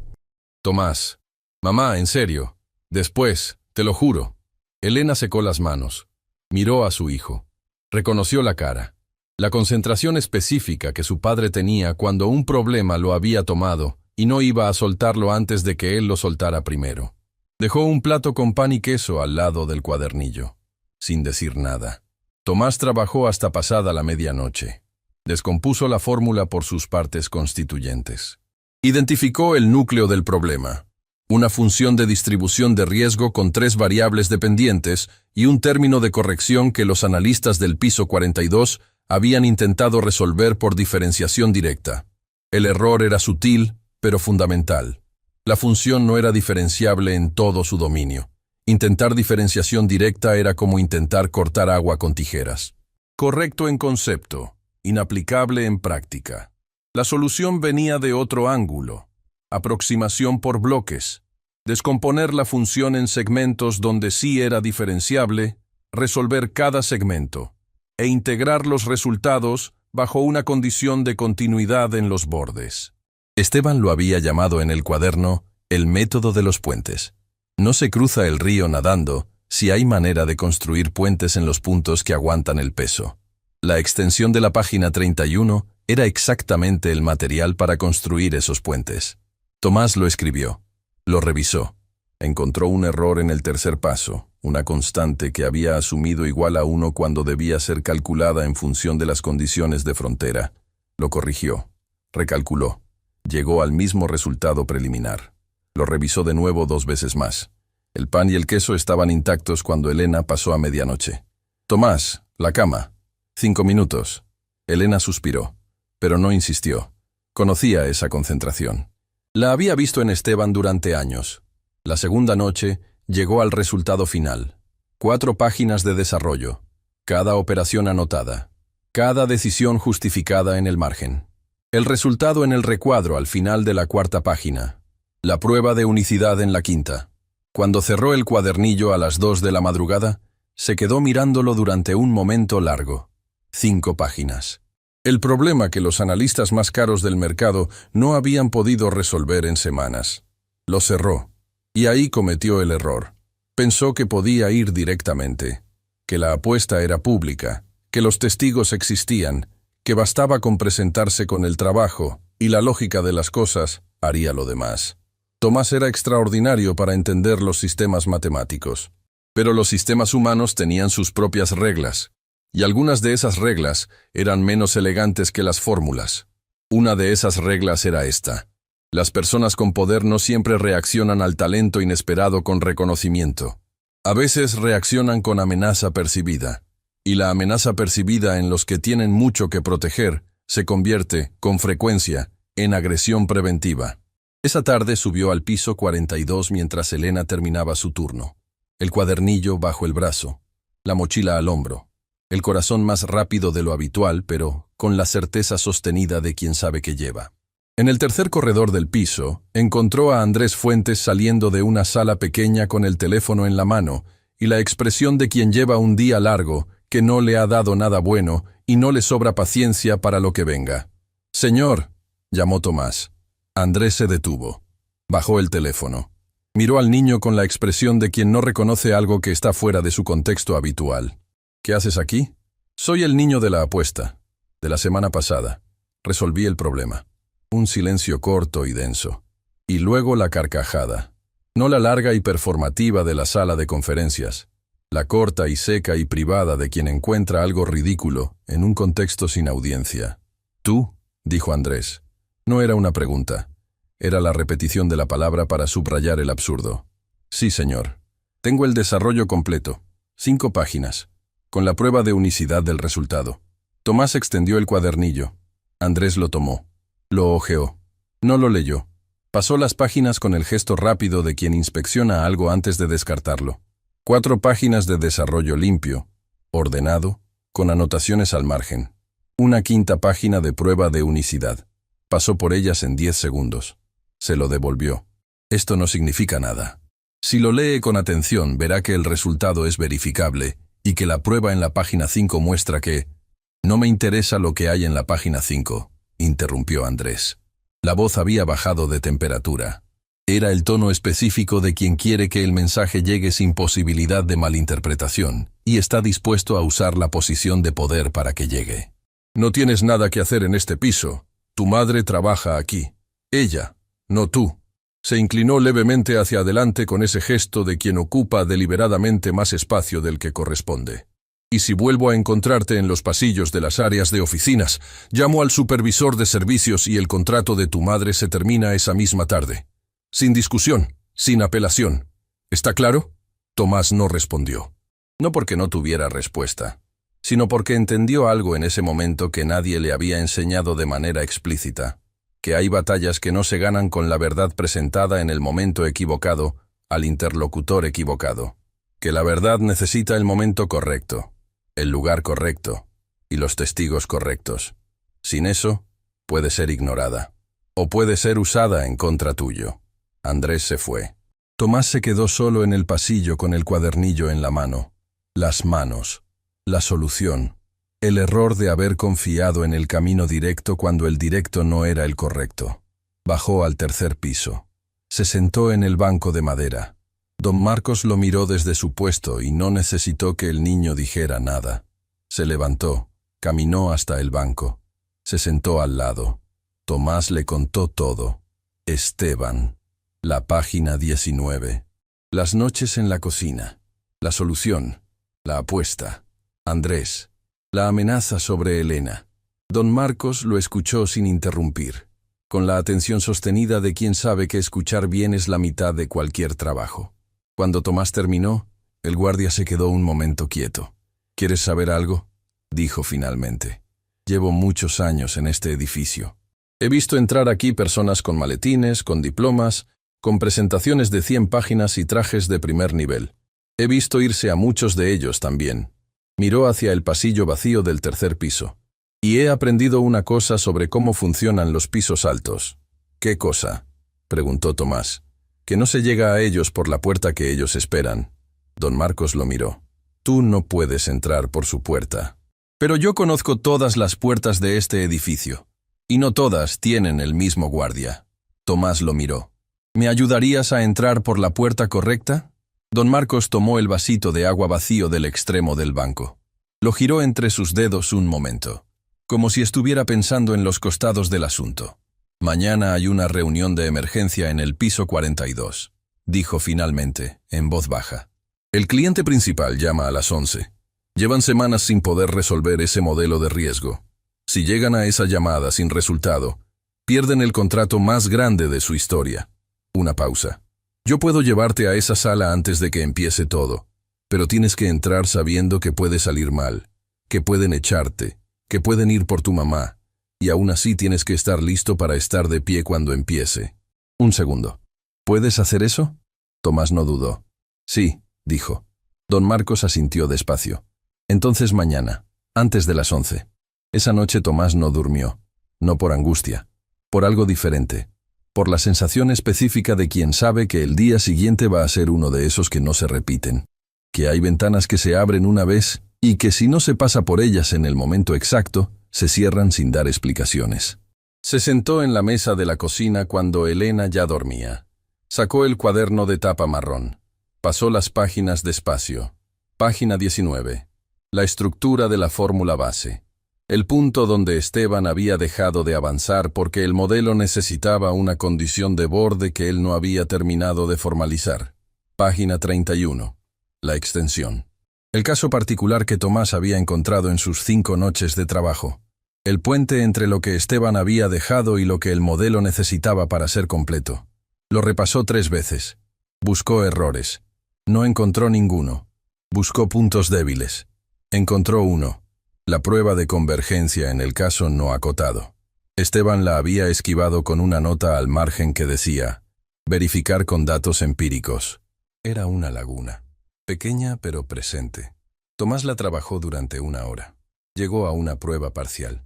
S1: «Tomás». «Mamá, en serio. Después, te lo juro». Elena secó las manos. Miró a su hijo. Reconoció la cara. La concentración específica que su padre tenía cuando un problema lo había tomado y no iba a soltarlo antes de que él lo soltara primero. Dejó un plato con pan y queso al lado del cuadernillo, sin decir nada. Tomás trabajó hasta pasada la medianoche. Descompuso la fórmula por sus partes constituyentes. Identificó el núcleo del problema. Una función de distribución de riesgo con 3 variables dependientes y un término de corrección que los analistas del piso 42 habían intentado resolver por diferenciación directa. El error era sutil, pero fundamental. La función no era diferenciable en todo su dominio. Intentar diferenciación directa era como intentar cortar agua con tijeras. Correcto en concepto, inaplicable en práctica. La solución venía de otro ángulo. Aproximación por bloques. Descomponer la función en segmentos donde sí era diferenciable, resolver cada segmento, e integrar los resultados bajo una condición de continuidad en los bordes. Esteban lo había llamado en el cuaderno el método de los puentes. No se cruza el río nadando si hay manera de construir puentes en los puntos que aguantan el peso. La extensión de la página 31 era exactamente el material para construir esos puentes. Tomás lo escribió. Lo revisó. Encontró un error en el tercer paso, una constante que había asumido igual a 1 cuando debía ser calculada en función de las condiciones de frontera. Lo corrigió. Recalculó. Llegó al mismo resultado preliminar. Lo revisó de nuevo 2 veces más. El pan y el queso estaban intactos cuando Elena pasó a medianoche. «Tomás, la cama». 5 minutos. Elena suspiró, pero no insistió. Conocía esa concentración. La había visto en Esteban durante años. La segunda noche llegó al resultado final. 4 páginas de desarrollo. Cada operación anotada. Cada decisión justificada en el margen. El resultado en el recuadro al final de la 4ª página. La prueba de unicidad en la 5ª. Cuando cerró el cuadernillo a las 2 de la madrugada, se quedó mirándolo durante un momento largo. 5 páginas. El problema que los analistas más caros del mercado no habían podido resolver en semanas. Lo cerró. Y ahí cometió el error. Pensó que podía ir directamente, que la apuesta era pública, que los testigos existían, que bastaba con presentarse con el trabajo y la lógica de las cosas haría lo demás. Tomás era extraordinario para entender los sistemas matemáticos, pero los sistemas humanos tenían sus propias reglas, y algunas de esas reglas eran menos elegantes que las fórmulas. Una de esas reglas era esta. Las personas con poder no siempre reaccionan al talento inesperado con reconocimiento. A veces reaccionan con amenaza percibida, y la amenaza percibida en los que tienen mucho que proteger se convierte, con frecuencia, en agresión preventiva. Esa tarde subió al piso 42 mientras Elena terminaba su turno. El cuadernillo bajo el brazo, la mochila al hombro, el corazón más rápido de lo habitual, pero con la certeza sostenida de quien sabe que lleva. En el tercer corredor del piso, encontró a Andrés Fuentes saliendo de una sala pequeña con el teléfono en la mano y la expresión de quien lleva un día largo, que no le ha dado nada bueno y no le sobra paciencia para lo que venga. «Señor», llamó Tomás. Andrés se detuvo. Bajó el teléfono. Miró al niño con la expresión de quien no reconoce algo que está fuera de su contexto habitual. «¿Qué haces aquí?» «Soy el niño de la apuesta, de la semana pasada. Resolví el problema». Un silencio corto y denso. Y luego la carcajada. No la larga y performativa de la sala de conferencias. La corta y seca y privada de quien encuentra algo ridículo en un contexto sin audiencia. «¿Tú?», dijo Andrés. No era una pregunta. Era la repetición de la palabra para subrayar el absurdo. «Sí, señor. Tengo el desarrollo completo. 5 páginas. Con la prueba de unicidad del resultado». Tomás extendió el cuadernillo. Andrés lo tomó. Lo hojeó. No lo leyó. Pasó las páginas con el gesto rápido de quien inspecciona algo antes de descartarlo. 4 páginas de desarrollo limpio, ordenado, con anotaciones al margen. Una 5ª página de prueba de unicidad. Pasó por ellas en 10 segundos. Se lo devolvió. Esto no significa nada. Si lo lee con atención, verá que el resultado es verificable y que la prueba en la página 5 muestra que... «No me interesa lo que hay en la página 5», interrumpió Andrés. La voz había bajado de temperatura. Era el tono específico de quien quiere que el mensaje llegue sin posibilidad de malinterpretación y está dispuesto a usar la posición de poder para que llegue. «No tienes nada que hacer en este piso. Tu madre trabaja aquí. Ella, no tú». Se inclinó levemente hacia adelante con ese gesto de quien ocupa deliberadamente más espacio del que corresponde. «Y si vuelvo a encontrarte en los pasillos de las áreas de oficinas, llamo al supervisor de servicios y el contrato de tu madre se termina esa misma tarde. Sin discusión, sin apelación. ¿Está claro?» Tomás no respondió. No porque no tuviera respuesta, sino porque entendió algo en ese momento que nadie le había enseñado de manera explícita, que hay batallas que no se ganan con la verdad presentada en el momento equivocado al interlocutor equivocado, que la verdad necesita el momento correcto, el lugar correcto y los testigos correctos. Sin eso, puede ser ignorada, o puede ser usada en contra tuyo. Andrés se fue. Tomás se quedó solo en el pasillo con el cuadernillo en la mano. Las manos, la solución, el error de haber confiado en el camino directo cuando el directo no era el correcto. Bajó al tercer piso. Se sentó en el banco de madera. Don Marcos lo miró desde su puesto y no necesitó que el niño dijera nada. Se levantó, caminó hasta el banco. Se sentó al lado. Tomás le contó todo. Esteban. La página 19. Las noches en la cocina. La solución. La apuesta. Andrés. La amenaza sobre Elena. Don Marcos lo escuchó sin interrumpir, con la atención sostenida de quien sabe que escuchar bien es la mitad de cualquier trabajo. Cuando Tomás terminó, el guardia se quedó un momento quieto. ¿Quieres saber algo?, dijo finalmente. Llevo muchos años en este edificio. He visto entrar aquí personas con maletines, con diplomas, con presentaciones de 100 páginas y trajes de primer nivel. He visto irse a muchos de ellos también. Miró hacia el pasillo vacío del tercer piso. Y he aprendido una cosa sobre cómo funcionan los pisos altos. ¿Qué cosa?, preguntó Tomás. Que no se llega a ellos por la puerta que ellos esperan. Don Marcos lo miró. Tú no puedes entrar por su puerta. Pero yo conozco todas las puertas de este edificio. Y no todas tienen el mismo guardia. Tomás lo miró. ¿Me ayudarías a entrar por la puerta correcta? Don Marcos tomó el vasito de agua vacío del extremo del banco. Lo giró entre sus dedos un momento, como si estuviera pensando en los costados del asunto. Mañana hay una reunión de emergencia en el piso 42, dijo finalmente, en voz baja. El cliente principal llama a las 11. Llevan semanas sin poder resolver ese modelo de riesgo. Si llegan a esa llamada sin resultado, pierden el contrato más grande de su historia. Una pausa. Yo puedo llevarte a esa sala antes de que empiece todo, pero tienes que entrar sabiendo que puede salir mal, que pueden echarte, que pueden ir por tu mamá, y aún así tienes que estar listo para estar de pie cuando empiece. Un segundo. ¿Puedes hacer eso? Tomás no dudó. Sí, dijo. Don Marcos asintió despacio. Entonces mañana, antes de las 11. Esa noche Tomás no durmió. No por angustia. Por algo diferente. Por la sensación específica de quien sabe que el día siguiente va a ser uno de esos que no se repiten. Que hay ventanas que se abren una vez y que si no se pasa por ellas en el momento exacto, se cierran sin dar explicaciones. Se sentó en la mesa de la cocina cuando Elena ya dormía. Sacó el cuaderno de tapa marrón. Pasó las páginas despacio. Página 19. La estructura de la fórmula base. El punto donde Esteban había dejado de avanzar porque el modelo necesitaba una condición de borde que él no había terminado de formalizar. Página 31. La extensión. El caso particular que Tomás había encontrado en sus 5 noches de trabajo. El puente entre lo que Esteban había dejado y lo que el modelo necesitaba para ser completo. Lo repasó 3 veces. Buscó errores. No encontró ninguno. Buscó puntos débiles. Encontró uno. La prueba de convergencia en el caso no acotado. Esteban la había esquivado con una nota al margen que decía: verificar con datos empíricos. Era una laguna. Pequeña pero presente. Tomás la trabajó durante 1 hora. Llegó a una prueba parcial.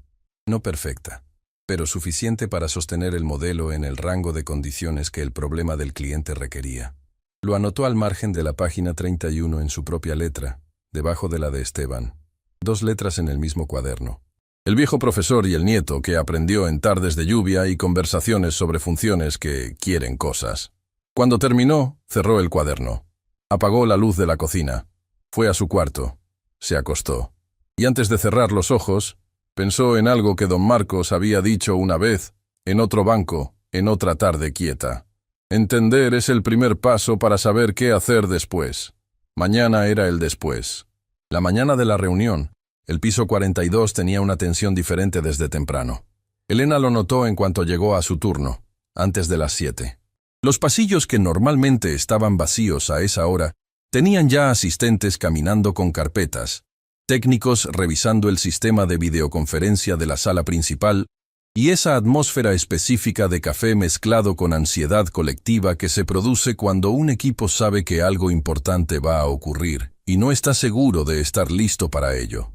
S1: No perfecta, pero suficiente para sostener el modelo en el rango de condiciones que el problema del cliente requería. Lo anotó al margen de la página 31 en su propia letra, debajo de la de Esteban. 2 letras en el mismo cuaderno. El viejo profesor y el nieto que aprendió en tardes de lluvia y conversaciones sobre funciones que quieren cosas. Cuando terminó, cerró el cuaderno. Apagó la luz de la cocina. Fue a su cuarto. Se acostó. Y antes de cerrar los ojos, pensó en algo que don Marcos había dicho una vez, en otro banco, en otra tarde quieta. Entender es el primer paso para saber qué hacer después. Mañana era el después. La mañana de la reunión, el piso 42 tenía una tensión diferente desde temprano. Elena lo notó en cuanto llegó a su turno, antes de las 7. Los pasillos que normalmente estaban vacíos a esa hora tenían ya asistentes caminando con carpetas, técnicos revisando el sistema de videoconferencia de la sala principal y esa atmósfera específica de café mezclado con ansiedad colectiva que se produce cuando un equipo sabe que algo importante va a ocurrir y no está seguro de estar listo para ello.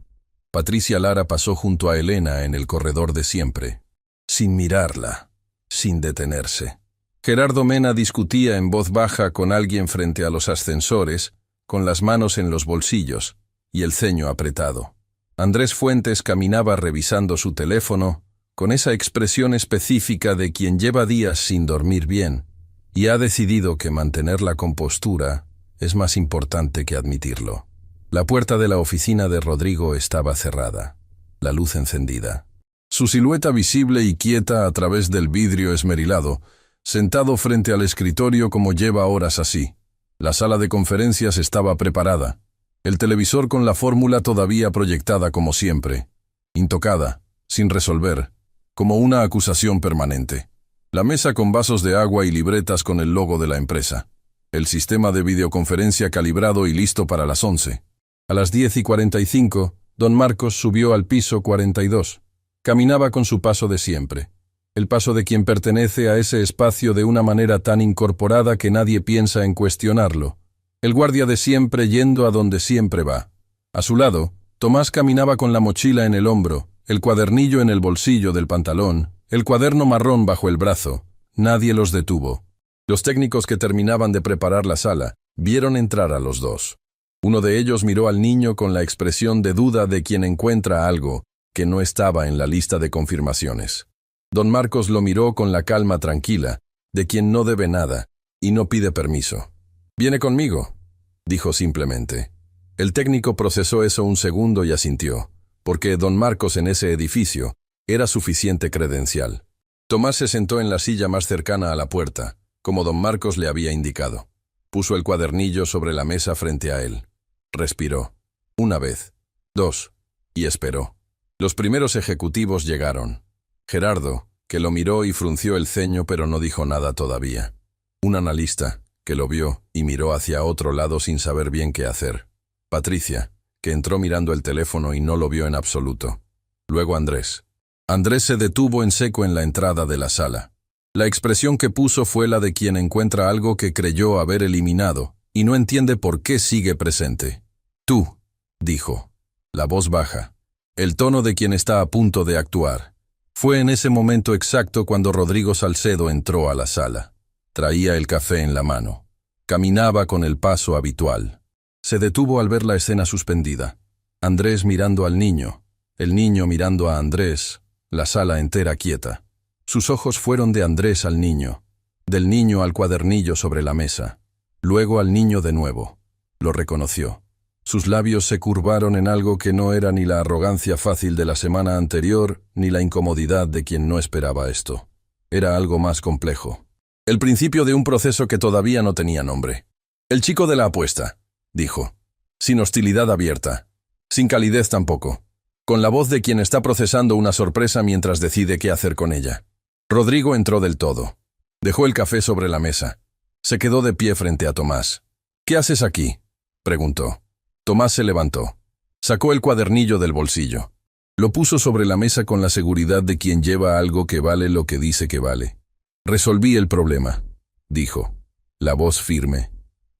S1: Patricia Lara pasó junto a Elena en el corredor de siempre, sin mirarla, sin detenerse. Gerardo Mena discutía en voz baja con alguien frente a los ascensores, con las manos en los bolsillos y el ceño apretado. Andrés Fuentes caminaba revisando su teléfono, con esa expresión específica de quien lleva días sin dormir bien, y ha decidido que mantener la compostura es más importante que admitirlo. La puerta de la oficina de Rodrigo estaba cerrada, la luz encendida. Su silueta visible y quieta a través del vidrio esmerilado, sentado frente al escritorio como lleva horas así. La sala de conferencias estaba preparada. El televisor con la fórmula todavía proyectada como siempre. Intocada, sin resolver, como una acusación permanente. La mesa con vasos de agua y libretas con el logo de la empresa. El sistema de videoconferencia calibrado y listo para las 11. A las 10:45, don Marcos subió al piso 42. Caminaba con su paso de siempre. El paso de quien pertenece a ese espacio de una manera tan incorporada que nadie piensa en cuestionarlo. El guardia de siempre yendo a donde siempre va. A su lado, Tomás caminaba con la mochila en el hombro, el cuadernillo en el bolsillo del pantalón, el cuaderno marrón bajo el brazo. Nadie los detuvo. Los técnicos que terminaban de preparar la sala vieron entrar a los dos. Uno de ellos miró al niño con la expresión de duda de quien encuentra algo que no estaba en la lista de confirmaciones. Don Marcos lo miró con la calma tranquila de quien no debe nada y no pide permiso. «Viene conmigo», dijo simplemente. El técnico procesó eso un segundo y asintió, porque don Marcos en ese edificio era suficiente credencial. Tomás se sentó en la silla más cercana a la puerta, como don Marcos le había indicado. Puso el cuadernillo sobre la mesa frente a él. Respiró. Una vez, dos, y esperó. Los primeros ejecutivos llegaron. Gerardo, que lo miró y frunció el ceño pero no dijo nada todavía. Un analista, que lo vio y miró hacia otro lado sin saber bien qué hacer. Patricia, que entró mirando el teléfono y no lo vio en absoluto. Luego Andrés. Andrés se detuvo en seco en la entrada de la sala. La expresión que puso fue la de quien encuentra algo que creyó haber eliminado y no entiende por qué sigue presente. «Tú», dijo. La voz baja. El tono de quien está a punto de actuar. Fue en ese momento exacto cuando Rodrigo Salcedo entró a la sala. Traía el café en la mano. Caminaba con el paso habitual. Se detuvo al ver la escena suspendida. Andrés mirando al niño, el niño mirando a Andrés, la sala entera quieta. Sus ojos fueron de Andrés al niño, del niño al cuadernillo sobre la mesa, luego al niño de nuevo. Lo reconoció. Sus labios se curvaron en algo que no era ni la arrogancia fácil de la semana anterior, ni la incomodidad de quien no esperaba esto. Era algo más complejo. El principio de un proceso que todavía no tenía nombre. «El chico de la apuesta», dijo, sin hostilidad abierta, sin calidez tampoco, con la voz de quien está procesando una sorpresa mientras decide qué hacer con ella. Rodrigo entró del todo. Dejó el café sobre la mesa. Se quedó de pie frente a Tomás. «¿Qué haces aquí?», preguntó. Tomás se levantó. Sacó el cuadernillo del bolsillo. Lo puso sobre la mesa con la seguridad de quien lleva algo que vale lo que dice que vale. «Resolví el problema», dijo. La voz firme,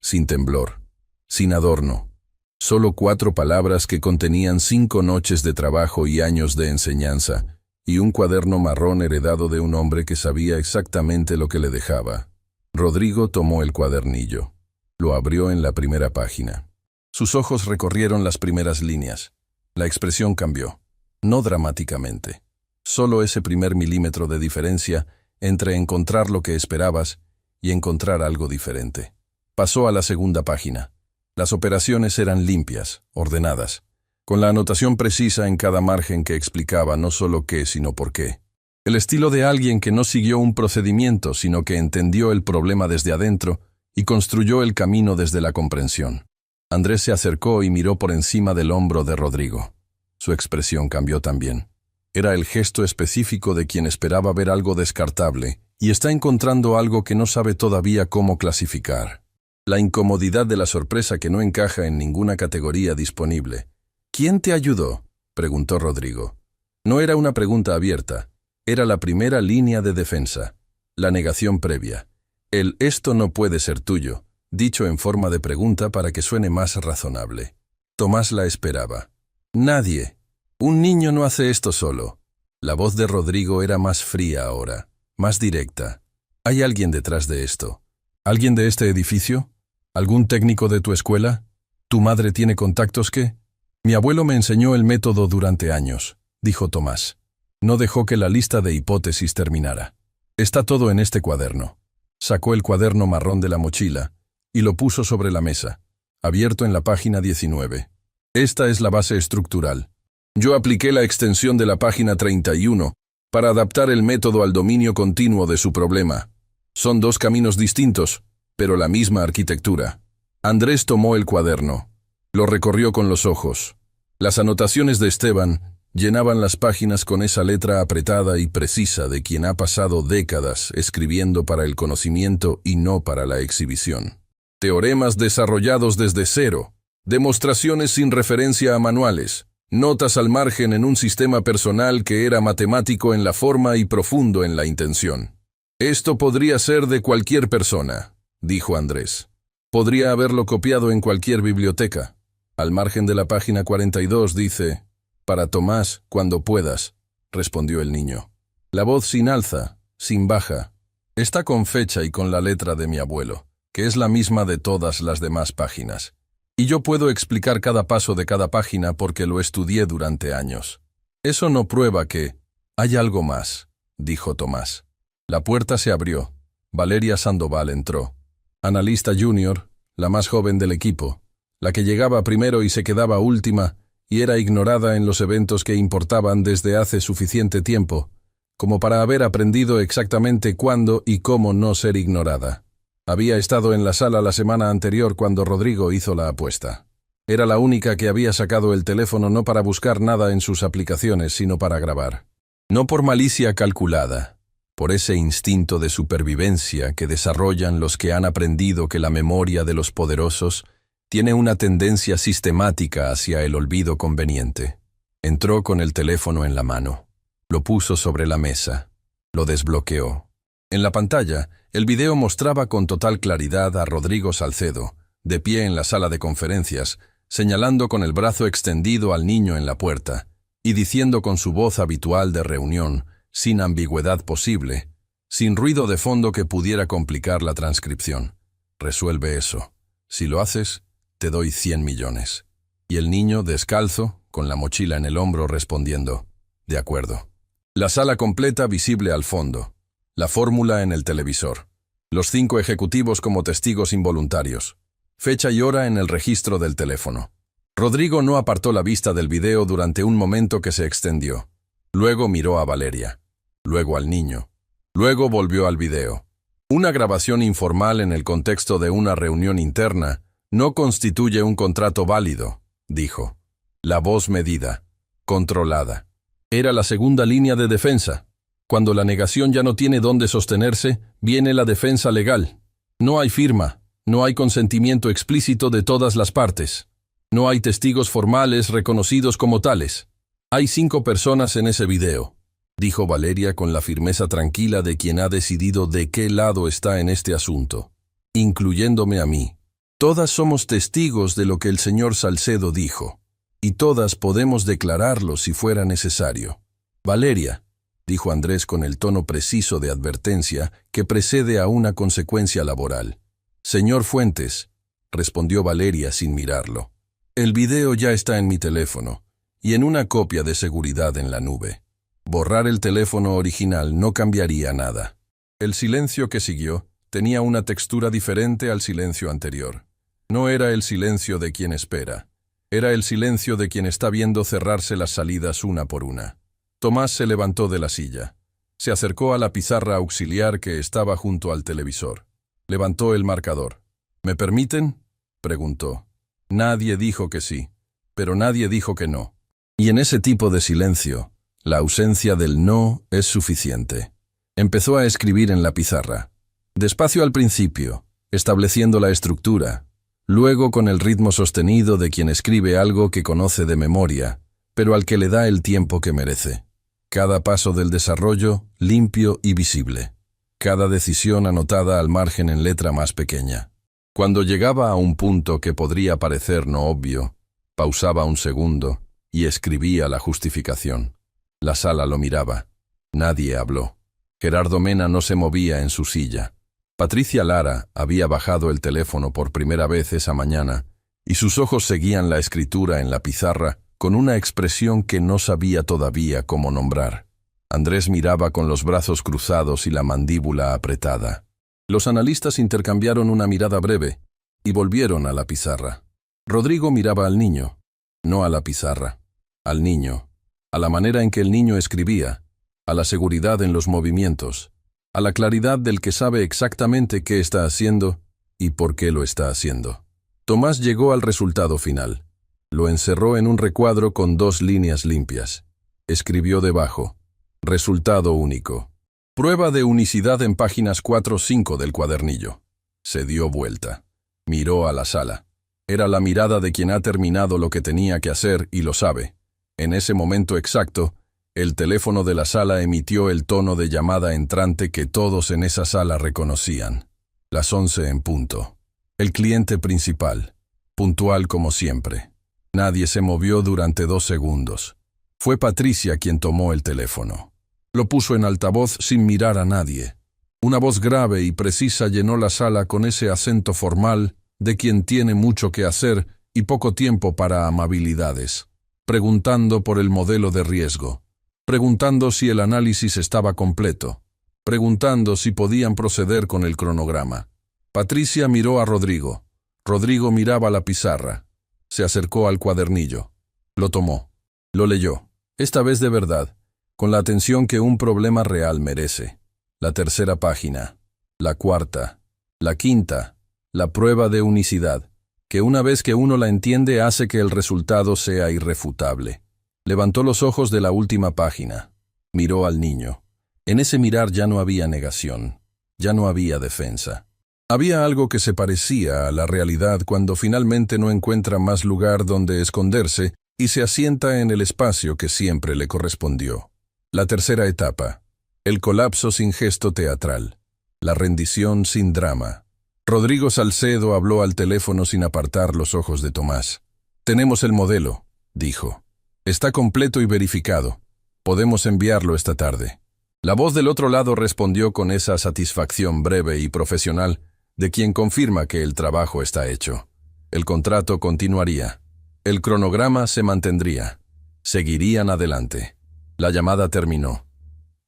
S1: sin temblor, sin adorno. Solo 4 palabras que contenían 5 noches de trabajo y años de enseñanza, y un cuaderno marrón heredado de un hombre que sabía exactamente lo que le dejaba. Rodrigo tomó el cuadernillo. Lo abrió en la primera página. Sus ojos recorrieron las primeras líneas. La expresión cambió. No dramáticamente. Solo ese primer milímetro de diferencia entre encontrar lo que esperabas y encontrar algo diferente. Pasó a la segunda página. Las operaciones eran limpias, ordenadas, con la anotación precisa en cada margen que explicaba no solo qué, sino por qué. El estilo de alguien que no siguió un procedimiento, sino que entendió el problema desde adentro y construyó el camino desde la comprensión. Andrés se acercó y miró por encima del hombro de Rodrigo. Su expresión cambió también. Era el gesto específico de quien esperaba ver algo descartable y está encontrando algo que no sabe todavía cómo clasificar. La incomodidad de la sorpresa que no encaja en ninguna categoría disponible. «¿Quién te ayudó?», preguntó Rodrigo. No era una pregunta abierta. Era la primera línea de defensa. La negación previa. El «esto no puede ser tuyo», dicho en forma de pregunta para que suene más razonable. Tomás la esperaba. «Nadie. Un niño no hace esto solo». La voz de Rodrigo era más fría ahora, más directa. «Hay alguien detrás de esto. ¿Alguien de este edificio? ¿Algún técnico de tu escuela? ¿Tu madre tiene contactos que...?» «Mi abuelo me enseñó el método durante años», dijo Tomás. No dejó que la lista de hipótesis terminara. «Está todo en este cuaderno». Sacó el cuaderno marrón de la mochila y lo puso sobre la mesa, abierto en la página 19. Esta es la base estructural. Yo apliqué la extensión de la página 31 para adaptar el método al dominio continuo de su problema. Son dos caminos distintos, pero la misma arquitectura. Andrés tomó el cuaderno. Lo recorrió con los ojos. Las anotaciones de Esteban llenaban las páginas con esa letra apretada y precisa de quien ha pasado décadas escribiendo para el conocimiento y no para la exhibición. Teoremas desarrollados desde cero, demostraciones sin referencia a manuales, notas al margen en un sistema personal que era matemático en la forma y profundo en la intención. Esto podría ser de cualquier persona, dijo Andrés. Podría haberlo copiado en cualquier biblioteca. Al margen de la página 42 dice: «Para Tomás, cuando puedas», respondió el niño. La voz sin alza, sin baja. Está con fecha y con la letra de mi abuelo, que es la misma de todas las demás páginas. Y yo puedo explicar cada paso de cada página porque lo estudié durante años. Eso no prueba que... «Hay algo más», dijo Tomás. La puerta se abrió. Valeria Sandoval entró. Analista junior, la más joven del equipo, la que llegaba primero y se quedaba última, y era ignorada en los eventos que importaban desde hace suficiente tiempo, como para haber aprendido exactamente cuándo y cómo no ser ignorada. Había estado en la sala la semana anterior cuando Rodrigo hizo la apuesta. Era la única que había sacado el teléfono no para buscar nada en sus aplicaciones, sino para grabar. No por malicia calculada, por ese instinto de supervivencia que desarrollan los que han aprendido que la memoria de los poderosos tiene una tendencia sistemática hacia el olvido conveniente. Entró con el teléfono en la mano. Lo puso sobre la mesa. Lo desbloqueó. En la pantalla, el video mostraba con total claridad a Rodrigo Salcedo, de pie en la sala de conferencias, señalando con el brazo extendido al niño en la puerta, y diciendo con su voz habitual de reunión, sin ambigüedad posible, sin ruido de fondo que pudiera complicar la transcripción: «Resuelve eso. Si lo haces, te doy 100 millones». Y el niño, descalzo, con la mochila en el hombro, respondiendo: «De acuerdo». La sala completa visible al fondo. La fórmula en el televisor. Los 5 ejecutivos como testigos involuntarios. Fecha y hora en el registro del teléfono. Rodrigo no apartó la vista del video durante un momento que se extendió. Luego miró a Valeria. Luego al niño. Luego volvió al video. Una grabación informal en el contexto de una reunión interna no constituye un contrato válido, dijo. La voz medida, controlada. Era la segunda línea de defensa. Cuando la negación ya no tiene dónde sostenerse, viene la defensa legal. No hay firma, no hay consentimiento explícito de todas las partes. No hay testigos formales reconocidos como tales. Hay 5 personas en ese video, dijo Valeria con la firmeza tranquila de quien ha decidido de qué lado está en este asunto, incluyéndome a mí. Todas somos testigos de lo que el señor Salcedo dijo, y todas podemos declararlo si fuera necesario. Valeria, dijo Andrés con el tono preciso de advertencia que precede a una consecuencia laboral. Señor Fuentes, respondió Valeria sin mirarlo. El video ya está en mi teléfono, y en una copia de seguridad en la nube. Borrar el teléfono original no cambiaría nada. El silencio que siguió tenía una textura diferente al silencio anterior. No era el silencio de quien espera. Era el silencio de quien está viendo cerrarse las salidas una por una. Tomás se levantó de la silla. Se acercó a la pizarra auxiliar que estaba junto al televisor. Levantó el marcador. «¿Me permiten?», preguntó. Nadie dijo que sí, pero nadie dijo que no. Y en ese tipo de silencio, la ausencia del no es suficiente. Empezó a escribir en la pizarra. Despacio al principio, estableciendo la estructura. Luego con el ritmo sostenido de quien escribe algo que conoce de memoria, pero al que le da el tiempo que merece. Cada paso del desarrollo limpio y visible. Cada decisión anotada al margen en letra más pequeña. Cuando llegaba a un punto que podría parecer no obvio, pausaba un segundo y escribía la justificación. La sala lo miraba. Nadie habló. Gerardo Mena no se movía en su silla. Patricia Lara había bajado el teléfono por primera vez esa mañana y sus ojos seguían la escritura en la pizarra con una expresión que no sabía todavía cómo nombrar. Andrés miraba con los brazos cruzados y la mandíbula apretada. Los analistas intercambiaron una mirada breve, y volvieron a la pizarra. Rodrigo miraba al niño, no a la pizarra, al niño, a la manera en que el niño escribía, a la seguridad en los movimientos, a la claridad del que sabe exactamente qué está haciendo y por qué lo está haciendo. Tomás llegó al resultado final. Lo encerró en un recuadro con 2 líneas limpias. Escribió debajo: resultado único. Prueba de unicidad en páginas 4 o 5 del cuadernillo. Se dio vuelta. Miró a la sala. Era la mirada de quien ha terminado lo que tenía que hacer y lo sabe. En ese momento exacto, el teléfono de la sala emitió el tono de llamada entrante que todos en esa sala reconocían. Las 11 en punto. El cliente principal. Puntual como siempre. Nadie se movió durante 2 segundos. Fue Patricia quien tomó el teléfono. Lo puso en altavoz sin mirar a nadie. Una voz grave y precisa llenó la sala con ese acento formal de quien tiene mucho que hacer y poco tiempo para amabilidades. Preguntando por el modelo de riesgo. Preguntando si el análisis estaba completo. Preguntando si podían proceder con el cronograma. Patricia miró a Rodrigo. Rodrigo miraba la pizarra. Se acercó al cuadernillo. Lo tomó. Lo leyó. Esta vez de verdad, con la atención que un problema real merece. La 3ª página. La 4ª. La 5ª. La prueba de unicidad, que una vez que uno la entiende hace que el resultado sea irrefutable. Levantó los ojos de la última página. Miró al niño. En ese mirar ya no había negación. Ya no había defensa. Había algo que se parecía a la realidad cuando finalmente no encuentra más lugar donde esconderse y se asienta en el espacio que siempre le correspondió. La 3ª etapa. El colapso sin gesto teatral. La rendición sin drama. Rodrigo Salcedo habló al teléfono sin apartar los ojos de Tomás. «Tenemos el modelo», dijo. «Está completo y verificado. Podemos enviarlo esta tarde». La voz del otro lado respondió con esa satisfacción breve y profesional de quien confirma que el trabajo está hecho. El contrato continuaría. El cronograma se mantendría. Seguirían adelante. La llamada terminó.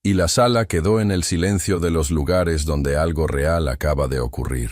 S1: Y la sala quedó en el silencio de los lugares donde algo real acaba de ocurrir.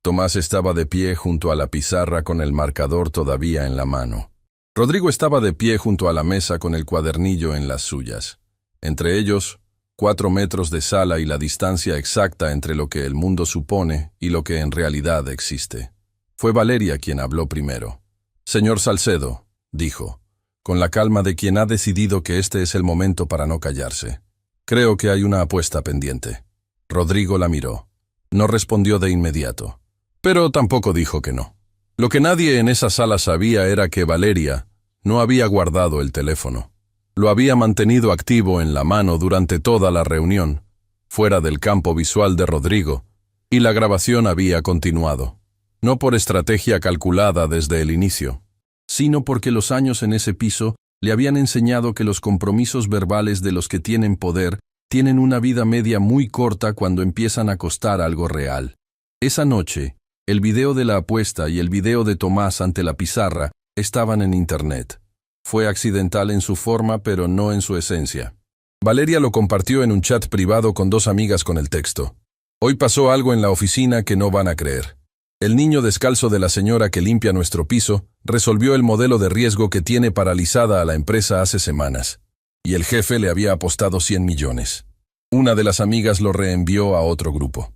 S1: Tomás estaba de pie junto a la pizarra con el marcador todavía en la mano. Rodrigo estaba de pie junto a la mesa con el cuadernillo en las suyas. Entre ellos, 4 metros de sala y la distancia exacta entre lo que el mundo supone y lo que en realidad existe. Fue Valeria quien habló primero. «Señor Salcedo», dijo, con la calma de quien ha decidido que este es el momento para no callarse. «Creo que hay una apuesta pendiente». Rodrigo la miró. No respondió de inmediato, pero tampoco dijo que no. Lo que nadie en esa sala sabía era que Valeria no había guardado el teléfono. Lo había mantenido activo en la mano durante toda la reunión, fuera del campo visual de Rodrigo, y la grabación había continuado. No por estrategia calculada desde el inicio, sino porque los años en ese piso le habían enseñado que los compromisos verbales de los que tienen poder tienen una vida media muy corta cuando empiezan a costar algo real. Esa noche, el video de la apuesta y el video de Tomás ante la pizarra estaban en Internet. Fue accidental en su forma, pero no en su esencia. Valeria lo compartió en un chat privado con 2 amigas con el texto: «Hoy pasó algo en la oficina que no van a creer. El niño descalzo de la señora que limpia nuestro piso resolvió el modelo de riesgo que tiene paralizada a la empresa hace semanas. Y el jefe le había apostado 100 millones. Una de las amigas lo reenvió a otro grupo.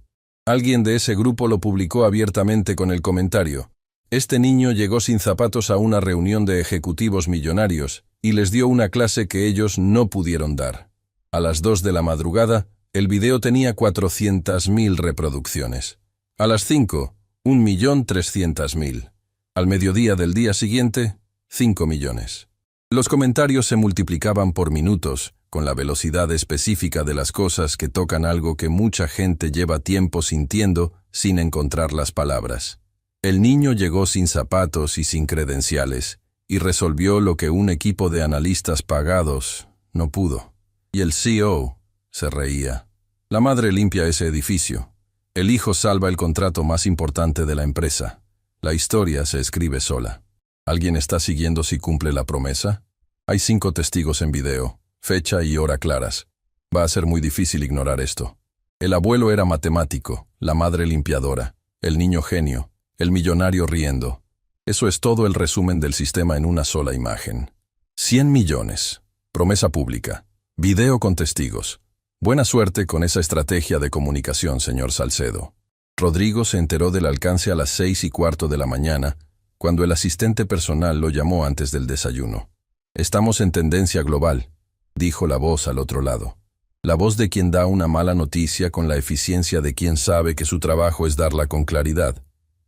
S1: Alguien de ese grupo lo publicó abiertamente con el comentario: «Este niño llegó sin zapatos a una reunión de ejecutivos millonarios y les dio una clase que ellos no pudieron dar». A las 2 de la madrugada, el video tenía 400.000 reproducciones. A las 5, 1.300.000. Al mediodía del día siguiente, 5 millones. Los comentarios se multiplicaban por minutos, con la velocidad específica de las cosas que tocan algo que mucha gente lleva tiempo sintiendo sin encontrar las palabras. El niño llegó sin zapatos y sin credenciales, y resolvió lo que un equipo de analistas pagados no pudo. Y el CEO se reía. La madre limpia ese edificio. El hijo salva el contrato más importante de la empresa. La historia se escribe sola. ¿Alguien está siguiendo si cumple la promesa? Hay 5 testigos en video, fecha y hora claras. Va a ser muy difícil ignorar esto. El abuelo era matemático, la madre limpiadora, el niño genio, El millonario riendo. Eso es todo el resumen del sistema en una sola imagen. 100 millones. Promesa pública. Video con testigos. Buena suerte con esa estrategia de comunicación, señor Salcedo. Rodrigo se enteró del alcance a las 6:15 de la mañana, cuando el asistente personal lo llamó antes del desayuno. Estamos en tendencia global, dijo la voz al otro lado. La voz de quien da una mala noticia con la eficiencia de quien sabe que su trabajo es darla con claridad.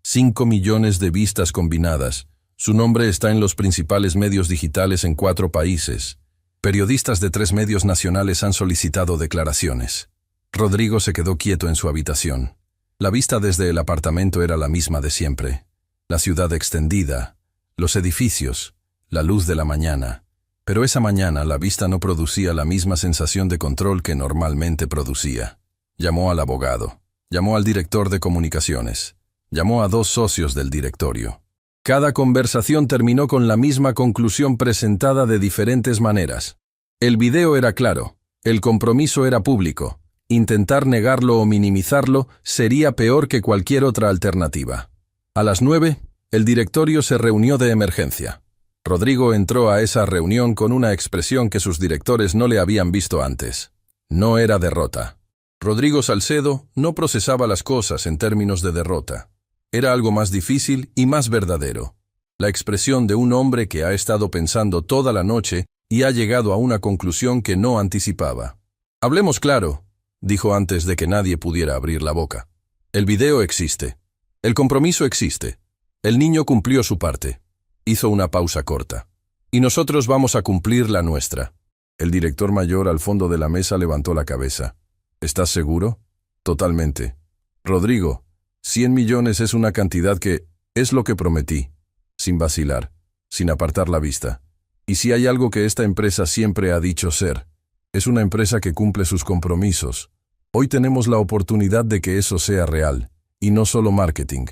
S1: 5 millones de vistas combinadas. Su nombre está en los principales medios digitales en 4 países. Periodistas de 3 medios nacionales han solicitado declaraciones. Rodrigo se quedó quieto en su habitación. La vista desde el apartamento era la misma de siempre. La ciudad extendida, los edificios, la luz de la mañana. Pero esa mañana la vista no producía la misma sensación de control que normalmente producía. Llamó al abogado, llamó al director de comunicaciones, llamó a 2 socios del directorio. Cada conversación terminó con la misma conclusión presentada de diferentes maneras. El video era claro, el compromiso era público. Intentar negarlo o minimizarlo sería peor que cualquier otra alternativa. A las 9, el directorio se reunió de emergencia. Rodrigo entró a esa reunión con una expresión que sus directores no le habían visto antes. No era derrota. Rodrigo Salcedo no procesaba las cosas en términos de derrota. Era algo más difícil y más verdadero. La expresión de un hombre que ha estado pensando toda la noche y ha llegado a una conclusión que no anticipaba. Hablemos claro, dijo antes de que nadie pudiera abrir la boca. El video existe. El compromiso existe. El niño cumplió su parte. Hizo una pausa corta. Y nosotros vamos a cumplir la nuestra. El director mayor al fondo de la mesa levantó la cabeza. ¿Estás seguro? Totalmente. Rodrigo, 100 millones es una cantidad que es lo que prometí, sin vacilar, sin apartar la vista. Y si hay algo que esta empresa siempre ha dicho ser, es una empresa que cumple sus compromisos. Hoy tenemos la oportunidad de que eso sea real, y no solo marketing.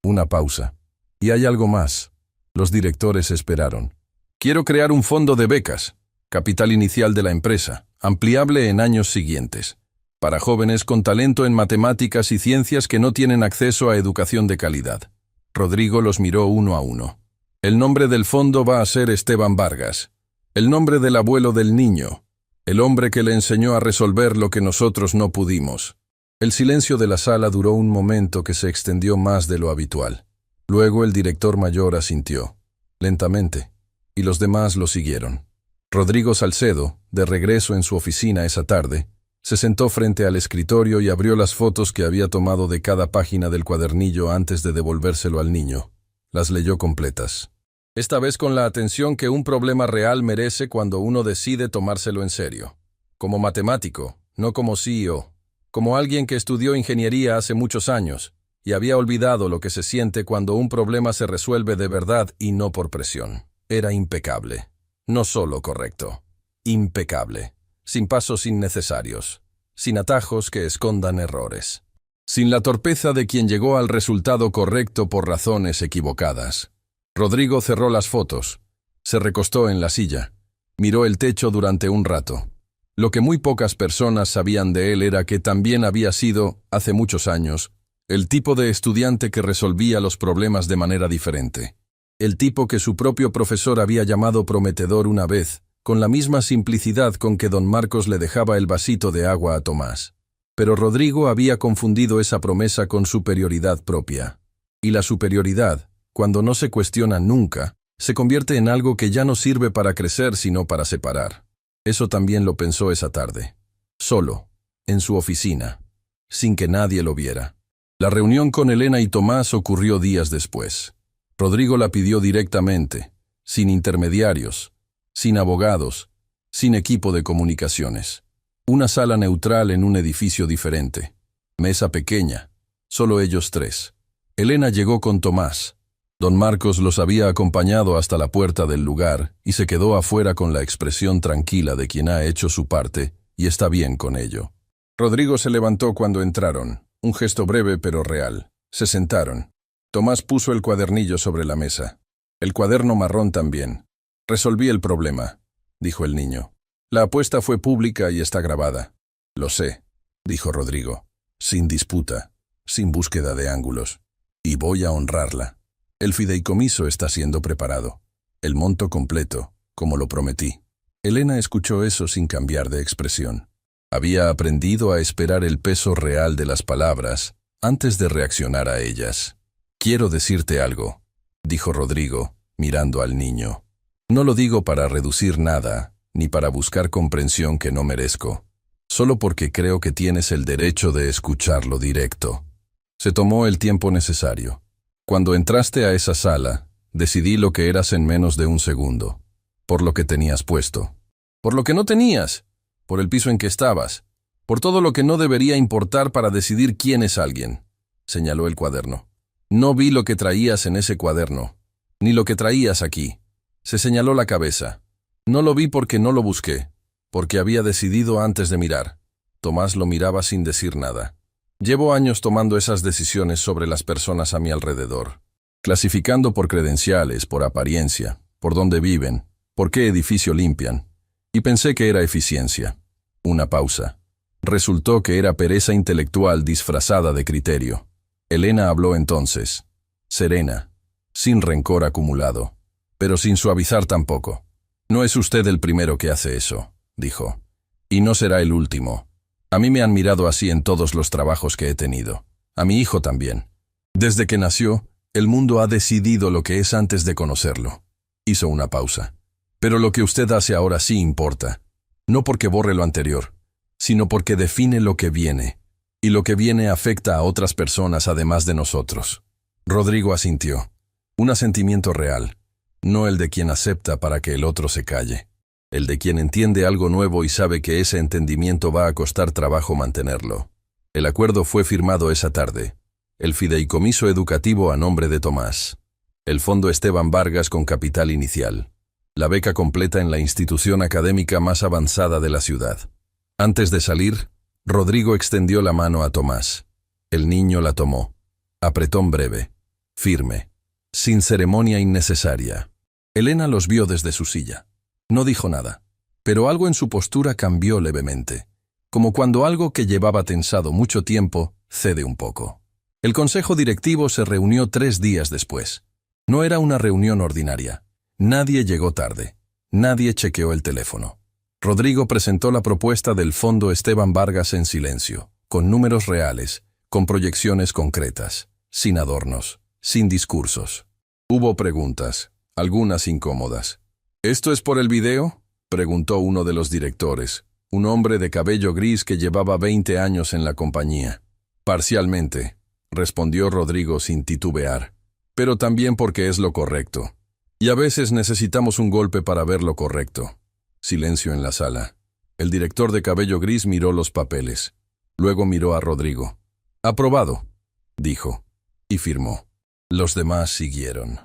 S1: Una pausa. Y hay algo más. Los directores esperaron. Quiero crear un fondo de becas, capital inicial de la empresa, ampliable en años siguientes, para jóvenes con talento en matemáticas y ciencias que no tienen acceso a educación de calidad. Rodrigo los miró uno a uno. El nombre del fondo va a ser Esteban Vargas, el nombre del abuelo del niño, el hombre que le enseñó a resolver lo que nosotros no pudimos. El silencio de la sala duró un momento que se extendió más de lo habitual. Luego el director mayor asintió, lentamente, y los demás lo siguieron. Rodrigo Salcedo, de regreso en su oficina esa tarde, se sentó frente al escritorio y abrió las fotos que había tomado de cada página del cuadernillo antes de devolvérselo al niño. Las leyó completas. Esta vez con la atención que un problema real merece cuando uno decide tomárselo en serio. Como matemático, no como CEO. Como alguien que estudió ingeniería hace muchos años y había olvidado lo que se siente cuando un problema se resuelve de verdad y no por presión. Era impecable. No solo correcto. Impecable. Sin pasos innecesarios. Sin atajos que escondan errores. Sin la torpeza de quien llegó al resultado correcto por razones equivocadas. Rodrigo cerró las fotos. Se recostó en la silla. Miró el techo durante un rato. Lo que muy pocas personas sabían de él era que también había sido, hace muchos años, el tipo de estudiante que resolvía los problemas de manera diferente. El tipo que su propio profesor había llamado prometedor una vez, con la misma simplicidad con que don Marcos le dejaba el vasito de agua a Tomás. Pero Rodrigo había confundido esa promesa con superioridad propia. Y la superioridad, cuando no se cuestiona nunca, se convierte en algo que ya no sirve para crecer sino para separar. Eso también lo pensó esa tarde. Solo, en su oficina, sin que nadie lo viera. La reunión con Elena y Tomás ocurrió días después. Rodrigo la pidió directamente, sin intermediarios, sin abogados, sin equipo de comunicaciones. Una sala neutral en un edificio diferente. Mesa pequeña, solo ellos 3. Elena llegó con Tomás. Don Marcos los había acompañado hasta la puerta del lugar y se quedó afuera con la expresión tranquila de quien ha hecho su parte y está bien con ello. Rodrigo se levantó cuando entraron. Un gesto breve pero real. Se sentaron. Tomás puso el cuadernillo sobre la mesa. El cuaderno marrón también. Resolví el problema, dijo el niño. La apuesta fue pública y está grabada. Lo sé, dijo Rodrigo. Sin disputa, sin búsqueda de ángulos. y voy a honrarla. El fideicomiso está siendo preparado. El monto completo, como lo prometí. Elena escuchó eso sin cambiar de expresión. Había aprendido a esperar el peso real de las palabras antes de reaccionar a ellas. «Quiero decirte algo», dijo Rodrigo, mirando al niño. «No lo digo para reducir nada, ni para buscar comprensión que no merezco. Solo porque creo que tienes el derecho de escucharlo directo». Se tomó el tiempo necesario. «Cuando entraste a esa sala, decidí lo que eras en menos de un segundo. Por lo que tenías puesto. Por lo que no tenías. Por el piso en que estabas. Por todo lo que no debería importar para decidir quién es alguien», señaló el cuaderno. «No vi lo que traías en ese cuaderno, ni lo que traías aquí». Se señaló la cabeza. «No lo vi porque no lo busqué, porque había decidido antes de mirar». Tomás lo miraba sin decir nada. «Llevo años tomando esas decisiones sobre las personas a mi alrededor, clasificando por credenciales, por apariencia, por dónde viven, por qué edificio limpian, y pensé que era eficiencia». Una pausa. Resultó que era pereza intelectual disfrazada de criterio. Elena habló entonces, serena, sin rencor acumulado, pero sin suavizar tampoco. «No es usted el primero que hace eso», dijo, «y no será el último. A mí me han mirado así en todos los trabajos que he tenido. A mi hijo también. Desde que nació, el mundo ha decidido lo que es antes de conocerlo». Hizo una pausa. «Pero lo que usted hace ahora sí importa. No porque borre lo anterior, sino porque define lo que viene. Y lo que viene afecta a otras personas además de nosotros». Rodrigo asintió. Un asentimiento real, no el de quien acepta para que el otro se calle. El de quien entiende algo nuevo y sabe que ese entendimiento va a costar trabajo mantenerlo. El acuerdo fue firmado esa tarde. El fideicomiso educativo a nombre de Tomás. El Fondo Esteban Vargas con capital inicial. La beca completa en la institución académica más avanzada de la ciudad. Antes de salir, Rodrigo extendió la mano a Tomás. El niño la tomó. Apretón breve, firme, sin ceremonia innecesaria. Elena los vio desde su silla. No dijo nada, pero algo en su postura cambió levemente, como cuando algo que llevaba tensado mucho tiempo cede un poco. El consejo directivo se reunió 3 días después. No era una reunión ordinaria. Nadie llegó tarde. Nadie chequeó el teléfono. Rodrigo presentó la propuesta del Fondo Esteban Vargas en silencio, con números reales, con proyecciones concretas, sin adornos, sin discursos. Hubo preguntas, algunas incómodas. «¿Esto es por el video?», preguntó uno de los directores, un hombre de cabello gris que llevaba 20 años en la compañía. «Parcialmente», respondió Rodrigo sin titubear, «pero también porque es lo correcto. Y a veces necesitamos un golpe para ver lo correcto». Silencio en la sala. El director de cabello gris miró los papeles. Luego miró a Rodrigo. «Aprobado», dijo, y firmó. Los demás siguieron.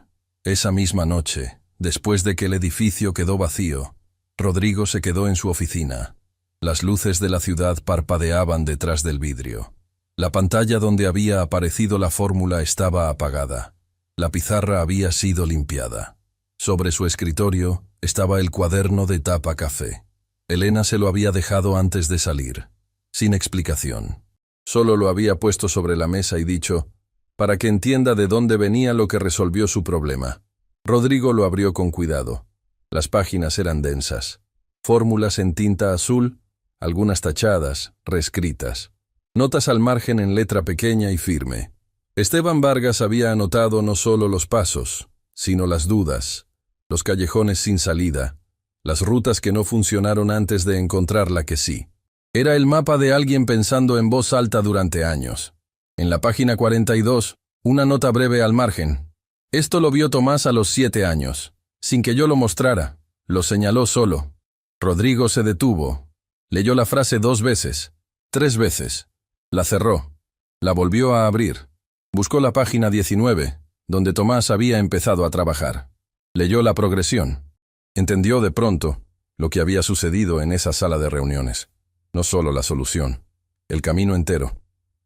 S1: Esa misma noche, después de que el edificio quedó vacío, Rodrigo se quedó en su oficina. Las luces de la ciudad parpadeaban detrás del vidrio. La pantalla donde había aparecido la fórmula estaba apagada. La pizarra había sido limpiada. Sobre su escritorio estaba el cuaderno de tapa café. Elena se lo había dejado antes de salir, sin explicación. Solo lo había puesto sobre la mesa y dicho, para que entienda de dónde venía lo que resolvió su problema. Rodrigo lo abrió con cuidado. Las páginas eran densas. Fórmulas en tinta azul, algunas tachadas, reescritas. Notas al margen en letra pequeña y firme. Esteban Vargas había anotado no solo los pasos, sino las dudas, los callejones sin salida, las rutas que no funcionaron antes de encontrar la que sí. Era el mapa de alguien pensando en voz alta durante años. En la página 42, una nota breve al margen. Esto lo vio Tomás a los 7 años, sin que yo lo mostrara, lo señaló solo. Rodrigo se detuvo, leyó la frase 2 veces, 3 veces, la cerró, la volvió a abrir, buscó la página 19, donde Tomás había empezado a trabajar. Leyó la progresión, entendió de pronto lo que había sucedido en esa sala de reuniones. No solo la solución, el camino entero.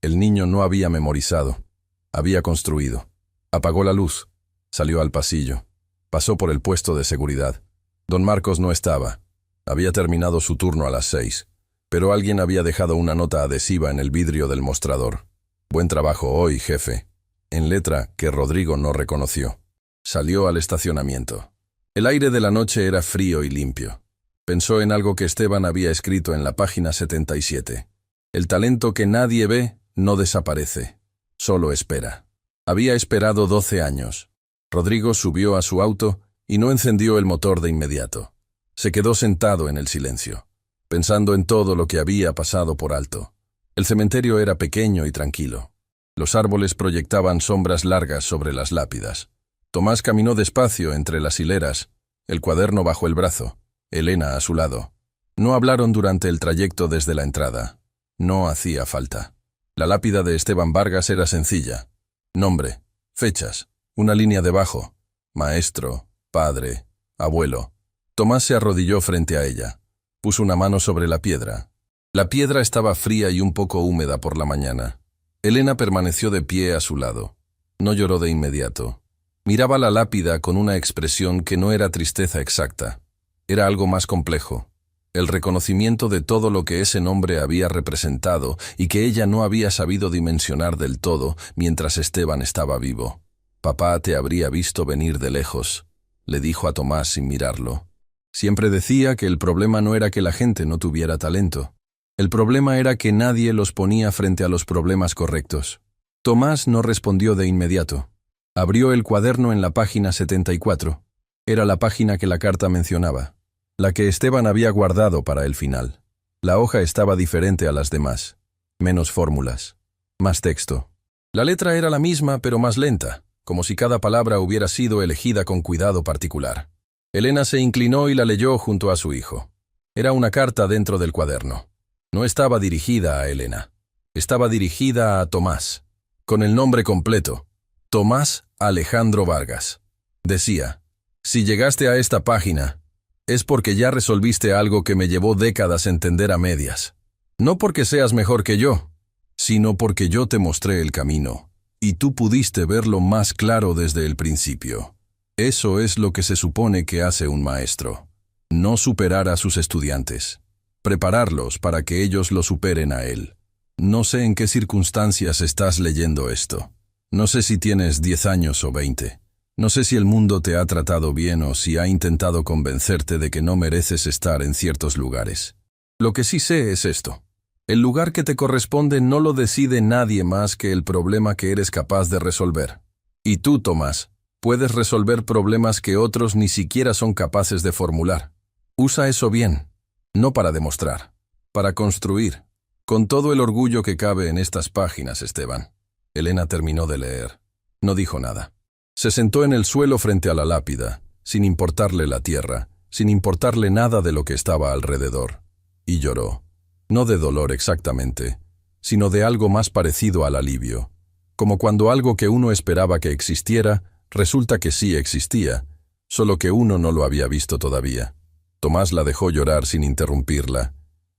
S1: El niño no había memorizado, había construido. Apagó la luz. Salió al pasillo. Pasó por el puesto de seguridad. Don Marcos no estaba. Había terminado su turno a las 6, pero alguien había dejado una nota adhesiva en el vidrio del mostrador. «Buen trabajo hoy, jefe». en letra que Rodrigo no reconoció. Salió al estacionamiento. El aire de la noche era frío y limpio. Pensó en algo que Esteban había escrito en la página 77. El talento que nadie ve no desaparece, solo espera. Había esperado 12 años. Rodrigo subió a su auto y no encendió el motor de inmediato. Se quedó sentado en el silencio, pensando en todo lo que había pasado por alto. El cementerio era pequeño y tranquilo. Los árboles proyectaban sombras largas sobre las lápidas. Tomás caminó despacio entre las hileras, el cuaderno bajo el brazo, Elena a su lado. No hablaron durante el trayecto desde la entrada. No hacía falta. La lápida de Esteban Vargas era sencilla. Nombre, fechas, una línea debajo. Maestro, padre, abuelo. Tomás se arrodilló frente a ella. Puso una mano sobre la piedra. La piedra estaba fría y un poco húmeda por la mañana. Elena permaneció de pie a su lado. No lloró de inmediato. Miraba la lápida con una expresión que no era tristeza exacta. Era algo más complejo. El reconocimiento de todo lo que ese nombre había representado y que ella no había sabido dimensionar del todo mientras Esteban estaba vivo. «Papá te habría visto venir de lejos», le dijo a Tomás sin mirarlo. Siempre decía que el problema no era que la gente no tuviera talento. El problema era que nadie los ponía frente a los problemas correctos. Tomás no respondió de inmediato. Abrió el cuaderno en la página 74. Era la página que la carta mencionaba, la que Esteban había guardado para el final. La hoja estaba diferente a las demás. Menos fórmulas. Más texto. La letra era la misma, pero más lenta, como si cada palabra hubiera sido elegida con cuidado particular. Elena se inclinó y la leyó junto a su hijo. Era una carta dentro del cuaderno. No estaba dirigida a Elena. Estaba dirigida a Tomás, con el nombre completo. Tomás Alejandro Vargas. Decía: «Si llegaste a esta página, es porque ya resolviste algo que me llevó décadas entender a medias. No porque seas mejor que yo, sino porque yo te mostré el camino, y tú pudiste verlo más claro desde el principio. Eso es lo que se supone que hace un maestro. No superar a sus estudiantes. Prepararlos para que ellos lo superen a él. No sé en qué circunstancias estás leyendo esto. No sé si tienes 10 años o 20. No sé si el mundo te ha tratado bien o si ha intentado convencerte de que no mereces estar en ciertos lugares. Lo que sí sé es esto. El lugar que te corresponde no lo decide nadie más que el problema que eres capaz de resolver. Y tú, Tomás, puedes resolver problemas que otros ni siquiera son capaces de formular. Usa eso bien, no para demostrar, para construir, con todo el orgullo que cabe en estas páginas, Esteban». Elena terminó de leer. No dijo nada. Se sentó en el suelo frente a la lápida, sin importarle la tierra, sin importarle nada de lo que estaba alrededor. Y lloró. No de dolor exactamente, sino de algo más parecido al alivio. Como cuando algo que uno esperaba que existiera, resulta que sí existía, solo que uno no lo había visto todavía. Tomás la dejó llorar sin interrumpirla.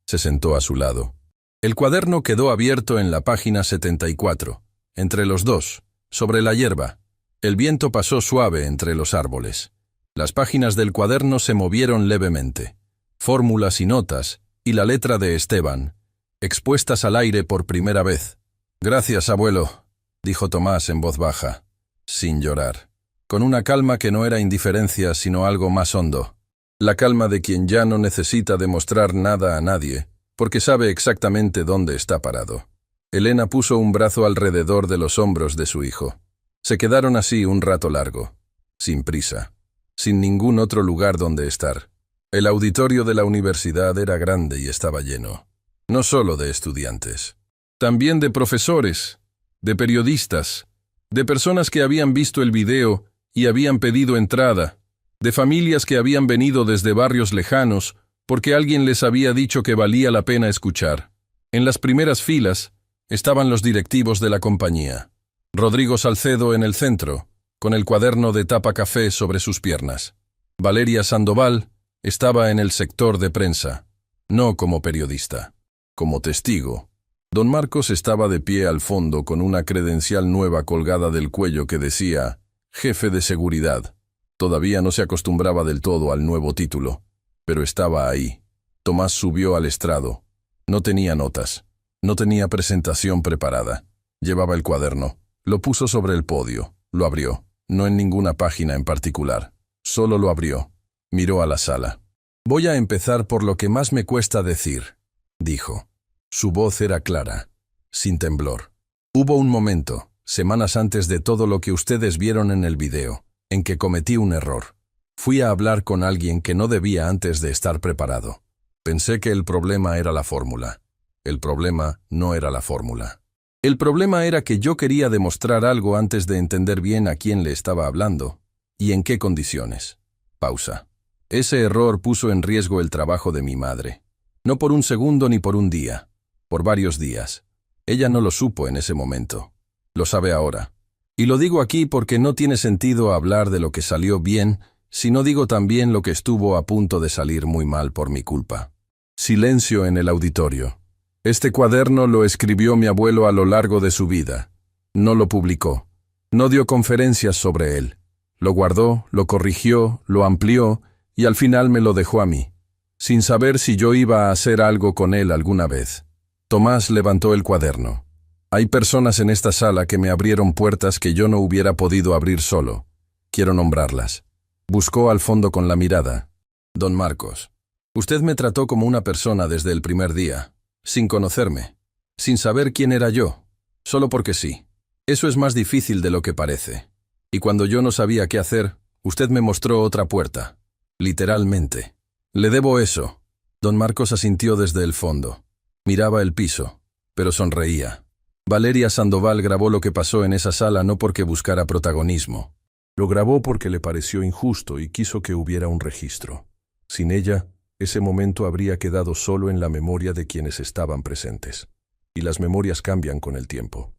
S1: Se sentó a su lado. El cuaderno quedó abierto en la página 74, entre los dos, sobre la hierba. El viento pasó suave entre los árboles. Las páginas del cuaderno se movieron levemente. Fórmulas y notas, y la letra de Esteban, expuestas al aire por primera vez. «Gracias, abuelo», dijo Tomás en voz baja, sin llorar, con una calma que no era indiferencia sino algo más hondo. La calma de quien ya no necesita demostrar nada a nadie, porque sabe exactamente dónde está parado. Elena puso un brazo alrededor de los hombros de su hijo. Se quedaron así un rato largo, sin prisa, sin ningún otro lugar donde estar. El auditorio de la universidad era grande y estaba lleno, no solo de estudiantes, también de profesores, de periodistas, de personas que habían visto el video y habían pedido entrada, de familias que habían venido desde barrios lejanos porque alguien les había dicho que valía la pena escuchar. En las primeras filas estaban los directivos de la compañía. Rodrigo Salcedo en el centro, con el cuaderno de tapa café sobre sus piernas. Valeria Sandoval estaba en el sector de prensa, no como periodista, como testigo. Don Marcos estaba de pie al fondo con una credencial nueva colgada del cuello que decía «Jefe de Seguridad». Todavía no se acostumbraba del todo al nuevo título, pero estaba ahí. Tomás subió al estrado. No tenía notas, no tenía presentación preparada. Llevaba el cuaderno, Lo puso sobre el podio, lo abrió, no en ninguna página en particular, solo lo abrió. Miró a la sala. «Voy a empezar por lo que más me cuesta decir», dijo. Su voz era clara, sin temblor. Hubo un momento, semanas antes de todo lo que ustedes vieron en el video, en que cometí un error. Fui a hablar con alguien que no debía antes de estar preparado. Pensé que el problema era la fórmula. El problema no era la fórmula. El problema era que yo quería demostrar algo antes de entender bien a quién le estaba hablando y en qué condiciones. Pausa. Ese error puso en riesgo el trabajo de mi madre. No por un segundo ni por un día, por varios días. Ella no lo supo en ese momento. Lo sabe ahora. Y lo digo aquí porque no tiene sentido hablar de lo que salió bien si no digo también lo que estuvo a punto de salir muy mal por mi culpa. Silencio en el auditorio. Este cuaderno lo escribió mi abuelo a lo largo de su vida. No lo publicó. No dio conferencias sobre él. Lo guardó, lo corrigió, lo amplió y al final me lo dejó a mí, sin saber si yo iba a hacer algo con él alguna vez. Tomás levantó el cuaderno. Hay personas en esta sala que me abrieron puertas que yo no hubiera podido abrir solo. Quiero nombrarlas. Buscó al fondo con la mirada. Don Marcos, usted me trató como una persona desde el primer día, sin conocerme, sin saber quién era yo, solo porque sí. Eso es más difícil de lo que parece. Y cuando yo no sabía qué hacer, usted me mostró otra puerta. Literalmente. Le debo eso. Don Marcos asintió desde el fondo. Miraba el piso, pero sonreía. Valeria Sandoval grabó lo que pasó en esa sala no porque buscara protagonismo. Lo grabó porque le pareció injusto y quiso que hubiera un registro. Sin ella, ese momento habría quedado solo en la memoria de quienes estaban presentes. Y las memorias cambian con el tiempo.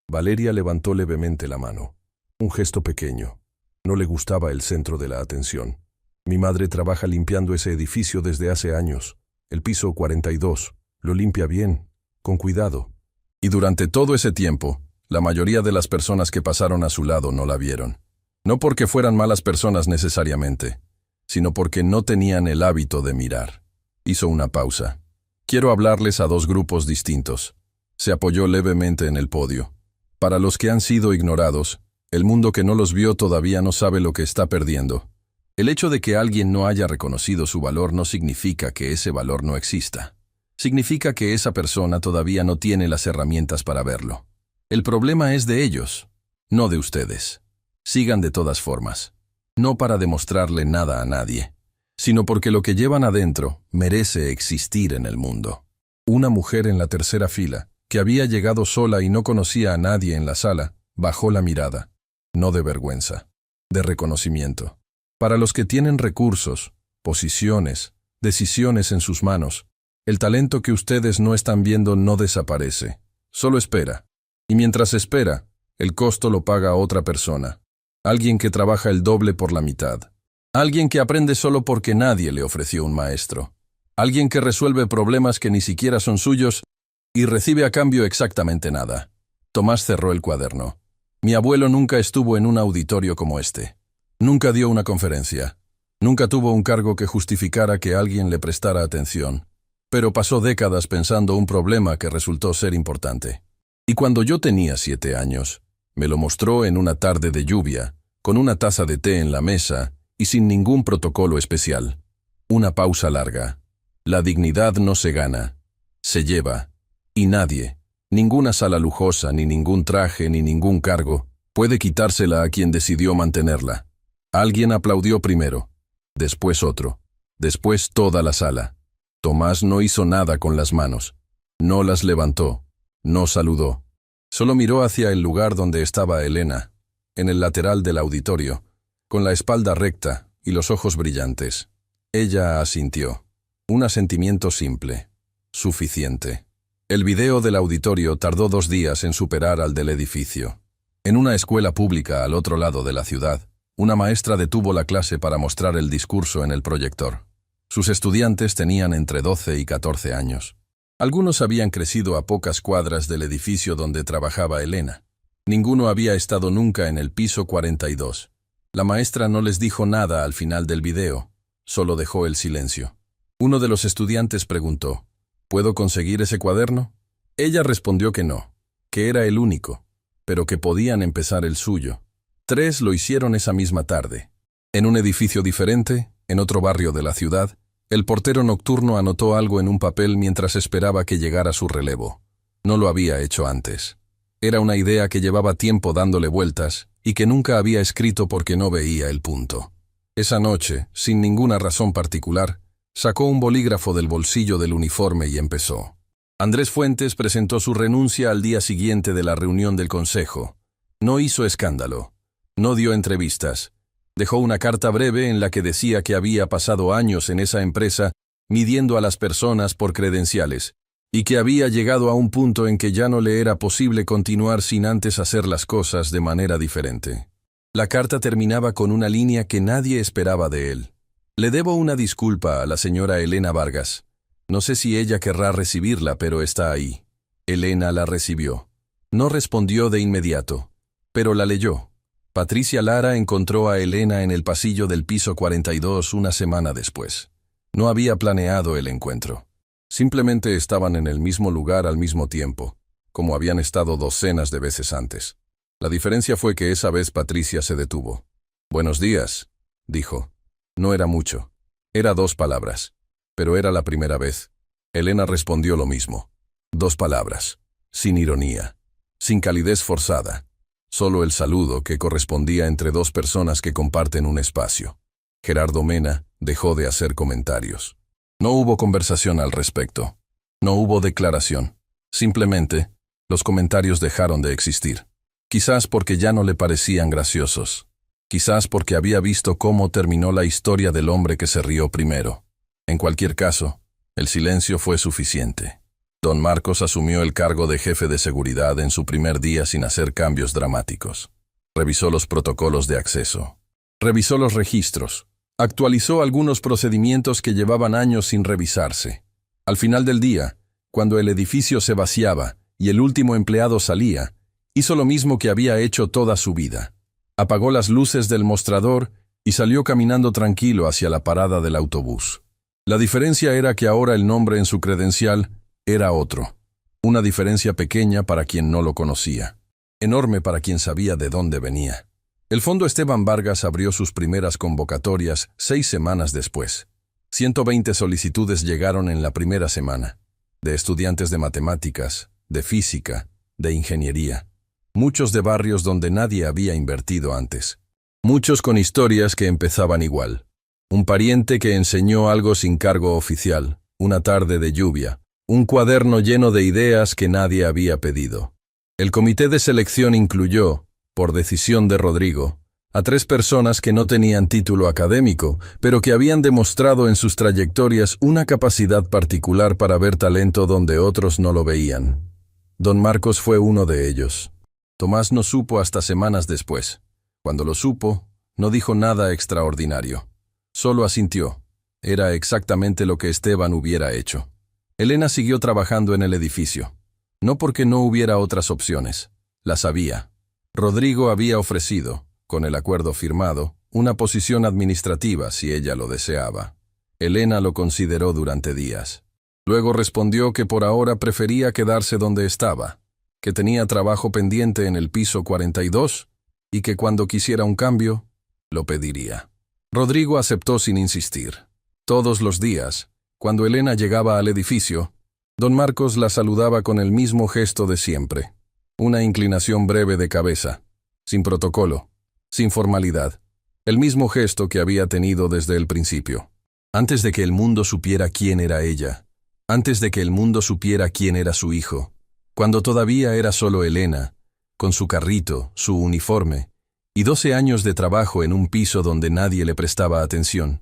S1: Valeria levantó levemente la mano. Un gesto pequeño. No le gustaba el centro de la atención. Mi madre trabaja limpiando ese edificio desde hace años. El piso 42. Lo limpia bien, con cuidado. Y durante todo ese tiempo, la mayoría de las personas que pasaron a su lado no la vieron. No porque fueran malas personas necesariamente, sino porque no tenían el hábito de mirar. Hizo una pausa. Quiero hablarles a dos grupos distintos. Se apoyó levemente en el podio. Para los que han sido ignorados, el mundo que no los vio todavía no sabe lo que está perdiendo. El hecho de que alguien no haya reconocido su valor no significa que ese valor no exista. Significa que esa persona todavía no tiene las herramientas para verlo. El problema es de ellos, no de ustedes. Sigan de todas formas. No para demostrarle nada a nadie, sino porque lo que llevan adentro merece existir en el mundo. Una mujer en la tercera fila, que había llegado sola y no conocía a nadie en la sala, bajó la mirada. No de vergüenza, de reconocimiento. Para los que tienen recursos, posiciones, decisiones en sus manos, el talento que ustedes no están viendo no desaparece, solo espera. Y mientras espera, el costo lo paga otra persona. Alguien que trabaja el doble por la mitad. Alguien que aprende solo porque nadie le ofreció un maestro. Alguien que resuelve problemas que ni siquiera son suyos y recibe a cambio exactamente nada. Tomás cerró el cuaderno. Mi abuelo nunca estuvo en un auditorio como este. Nunca dio una conferencia. Nunca tuvo un cargo que justificara que alguien le prestara atención. Pero pasó décadas pensando un problema que resultó ser importante. Y cuando yo tenía 7 años, me lo mostró en una tarde de lluvia, con una taza de té en la mesa y sin ningún protocolo especial. Una pausa larga. La dignidad no se gana, se lleva. Y nadie, ninguna sala lujosa, ni ningún traje, ni ningún cargo, puede quitársela a quien decidió mantenerla. Alguien aplaudió primero, después otro, después toda la sala. Tomás no hizo nada con las manos. No las levantó, no saludó. Solo miró hacia el lugar donde estaba Elena, en el lateral del auditorio, con la espalda recta y los ojos brillantes. Ella asintió. Un asentimiento simple, suficiente. El video del auditorio tardó 2 días en superar al del edificio. En una escuela pública al otro lado de la ciudad, una maestra detuvo la clase para mostrar el discurso en el proyector. Sus estudiantes tenían entre 12 y 14 años. Algunos habían crecido a pocas cuadras del edificio donde trabajaba Elena. Ninguno había estado nunca en el piso 42. La maestra no les dijo nada al final del video, solo dejó el silencio. Uno de los estudiantes preguntó, ¿puedo conseguir ese cuaderno? Ella respondió que no, que era el único, pero que podían empezar el suyo. 3 lo hicieron esa misma tarde. En un edificio diferente, en otro barrio de la ciudad, el portero nocturno anotó algo en un papel mientras esperaba que llegara su relevo. No lo había hecho antes. Era una idea que llevaba tiempo dándole vueltas y que nunca había escrito porque no veía el punto. Esa noche, sin ninguna razón particular, sacó un bolígrafo del bolsillo del uniforme y empezó. Andrés Fuentes presentó su renuncia al día siguiente de la reunión del consejo. No hizo escándalo. No dio entrevistas. Dejó una carta breve en la que decía que había pasado años en esa empresa midiendo a las personas por credenciales y que había llegado a un punto en que ya no le era posible continuar sin antes hacer las cosas de manera diferente. La carta terminaba con una línea que nadie esperaba de él. Le debo una disculpa a la señora Elena Vargas. No sé si ella querrá recibirla, pero está ahí. Elena la recibió. No respondió de inmediato, pero la leyó. Patricia Lara encontró a Elena en el pasillo del piso 42 una semana después. No había planeado el encuentro. Simplemente estaban en el mismo lugar al mismo tiempo, como habían estado docenas de veces antes. La diferencia fue que esa vez Patricia se detuvo. «Buenos días», dijo. No era mucho. Era 2 palabras. Pero era la primera vez. Elena respondió lo mismo. 2 palabras. Sin ironía. Sin calidez forzada. Solo el saludo que correspondía entre 2 personas que comparten un espacio. Gerardo Mena dejó de hacer comentarios. No hubo conversación al respecto. No hubo declaración. Simplemente, los comentarios dejaron de existir. Quizás porque ya no le parecían graciosos. Quizás porque había visto cómo terminó la historia del hombre que se rió primero. En cualquier caso, el silencio fue suficiente. Don Marcos asumió el cargo de jefe de seguridad en su primer día sin hacer cambios dramáticos. Revisó los protocolos de acceso. Revisó los registros. Actualizó algunos procedimientos que llevaban años sin revisarse. Al final del día, cuando el edificio se vaciaba y el último empleado salía, hizo lo mismo que había hecho toda su vida. Apagó las luces del mostrador y salió caminando tranquilo hacia la parada del autobús. La diferencia era que ahora el nombre en su credencial era otro. Una diferencia pequeña para quien no lo conocía. Enorme para quien sabía de dónde venía. El Fondo Esteban Vargas abrió sus primeras convocatorias 6 semanas después. 120 solicitudes llegaron en la primera semana. De estudiantes de matemáticas, de física, de ingeniería. Muchos de barrios donde nadie había invertido antes. Muchos con historias que empezaban igual. Un pariente que enseñó algo sin cargo oficial, una tarde de lluvia, un cuaderno lleno de ideas que nadie había pedido. El comité de selección incluyó, por decisión de Rodrigo, a 3 personas que no tenían título académico, pero que habían demostrado en sus trayectorias una capacidad particular para ver talento donde otros no lo veían. Don Marcos fue uno de ellos. Tomás no supo hasta semanas después. Cuando lo supo, no dijo nada extraordinario. Solo asintió. Era exactamente lo que Esteban hubiera hecho. Elena siguió trabajando en el edificio. No porque no hubiera otras opciones. Las había. Rodrigo había ofrecido, con el acuerdo firmado, una posición administrativa si ella lo deseaba. Elena lo consideró durante días. Luego respondió que por ahora prefería quedarse donde estaba, que tenía trabajo pendiente en el piso 42 y que cuando quisiera un cambio, lo pediría. Rodrigo aceptó sin insistir. Todos los días, cuando Elena llegaba al edificio, don Marcos la saludaba con el mismo gesto de siempre. Una inclinación breve de cabeza, sin protocolo, sin formalidad. El mismo gesto que había tenido desde el principio. Antes de que el mundo supiera quién era ella. Antes de que el mundo supiera quién era su hijo. Cuando todavía era solo Elena, con su carrito, su uniforme, y 12 años de trabajo en un piso donde nadie le prestaba atención.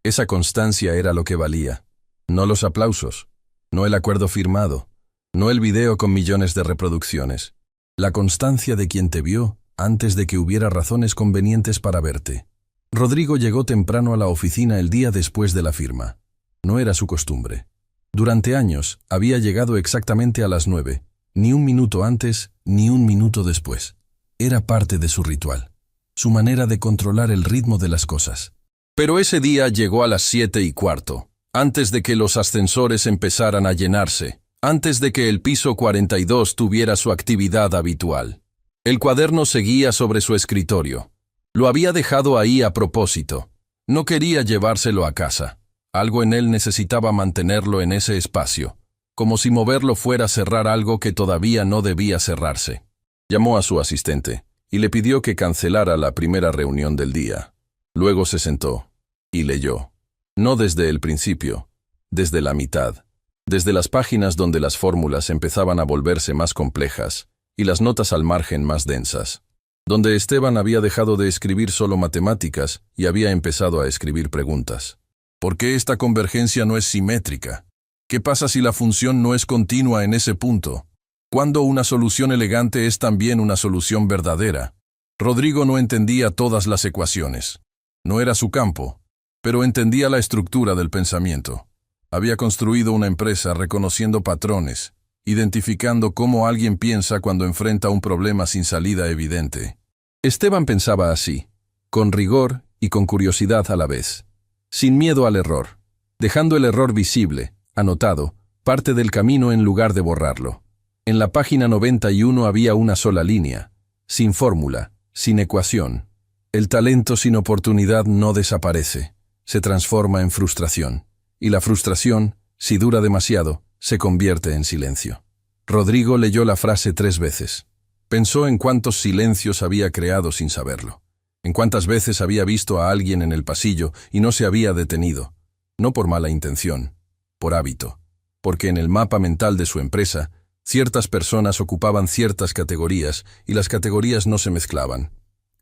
S1: Esa constancia era lo que valía. No los aplausos, no el acuerdo firmado, no el video con millones de reproducciones. La constancia de quien te vio antes de que hubiera razones convenientes para verte. Rodrigo llegó temprano a la oficina el día después de la firma. No era su costumbre. Durante años había llegado exactamente a las 9, ni un minuto antes, ni un minuto después. Era parte de su ritual, su manera de controlar el ritmo de las cosas. Pero ese día llegó a las 7:15, antes de que los ascensores empezaran a llenarse, antes de que el piso 42 tuviera su actividad habitual. El cuaderno seguía sobre su escritorio. Lo había dejado ahí a propósito. No quería llevárselo a casa. Algo en él necesitaba mantenerlo en ese espacio, como si moverlo fuera a cerrar algo que todavía no debía cerrarse. Llamó a su asistente y le pidió que cancelara la primera reunión del día. Luego se sentó y leyó. No desde el principio, desde la mitad, desde las páginas donde las fórmulas empezaban a volverse más complejas y las notas al margen más densas, donde Esteban había dejado de escribir solo matemáticas y había empezado a escribir preguntas. ¿Por qué esta convergencia no es simétrica? ¿Qué pasa si la función no es continua en ese punto? ¿Cuándo una solución elegante es también una solución verdadera? Rodrigo no entendía todas las ecuaciones. No era su campo, pero entendía la estructura del pensamiento. Había construido una empresa reconociendo patrones, identificando cómo alguien piensa cuando enfrenta un problema sin salida evidente. Esteban pensaba así, con rigor y con curiosidad a la vez, sin miedo al error, dejando el error visible, anotado, parte del camino en lugar de borrarlo. En la página 91 había una sola línea, sin fórmula, sin ecuación. El talento sin oportunidad no desaparece, se transforma en frustración, y la frustración, si dura demasiado, se convierte en silencio. Rodrigo leyó la frase 3 veces. Pensó en cuántos silencios había creado sin saberlo, en cuántas veces había visto a alguien en el pasillo y no se había detenido, no por mala intención, por hábito, porque en el mapa mental de su empresa, ciertas personas ocupaban ciertas categorías y las categorías no se mezclaban.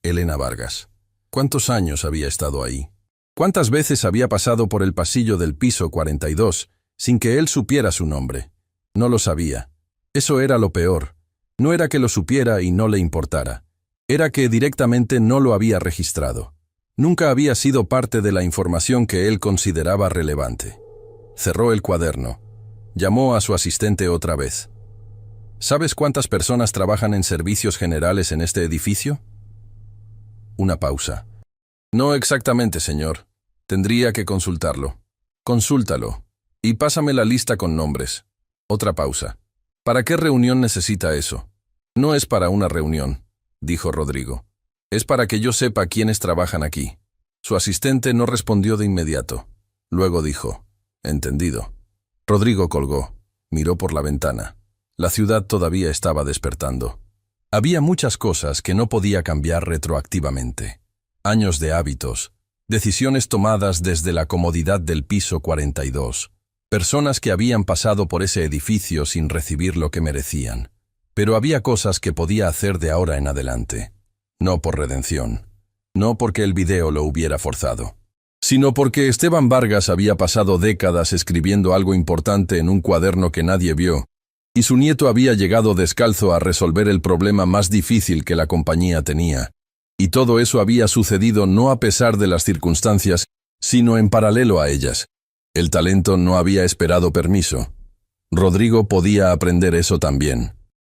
S1: Elena Vargas. ¿Cuántos años había estado ahí? ¿Cuántas veces había pasado por el pasillo del piso 42 sin que él supiera su nombre? No lo sabía. Eso era lo peor. No era que lo supiera y no le importara. Era que directamente no lo había registrado. Nunca había sido parte de la información que él consideraba relevante. Cerró el cuaderno. Llamó a su asistente otra vez. ¿Sabes cuántas personas trabajan en servicios generales en este edificio? Una pausa. No exactamente, señor. Tendría que consultarlo. Consúltalo. Y pásame la lista con nombres. Otra pausa. ¿Para qué reunión necesita eso? No es para una reunión, dijo Rodrigo. Es para que yo sepa quiénes trabajan aquí. Su asistente no respondió de inmediato. Luego dijo, entendido. Rodrigo colgó. Miró por la ventana. La ciudad todavía estaba despertando. Había muchas cosas que no podía cambiar retroactivamente. Años de hábitos, decisiones tomadas desde la comodidad del piso 42, personas que habían pasado por ese edificio sin recibir lo que merecían. Pero había cosas que podía hacer de ahora en adelante. No por redención, no porque el video lo hubiera forzado, sino porque Esteban Vargas había pasado décadas escribiendo algo importante en un cuaderno que nadie vio, y su nieto había llegado descalzo a resolver el problema más difícil que la compañía tenía. Y todo eso había sucedido no a pesar de las circunstancias, sino en paralelo a ellas. El talento no había esperado permiso. Rodrigo podía aprender eso también.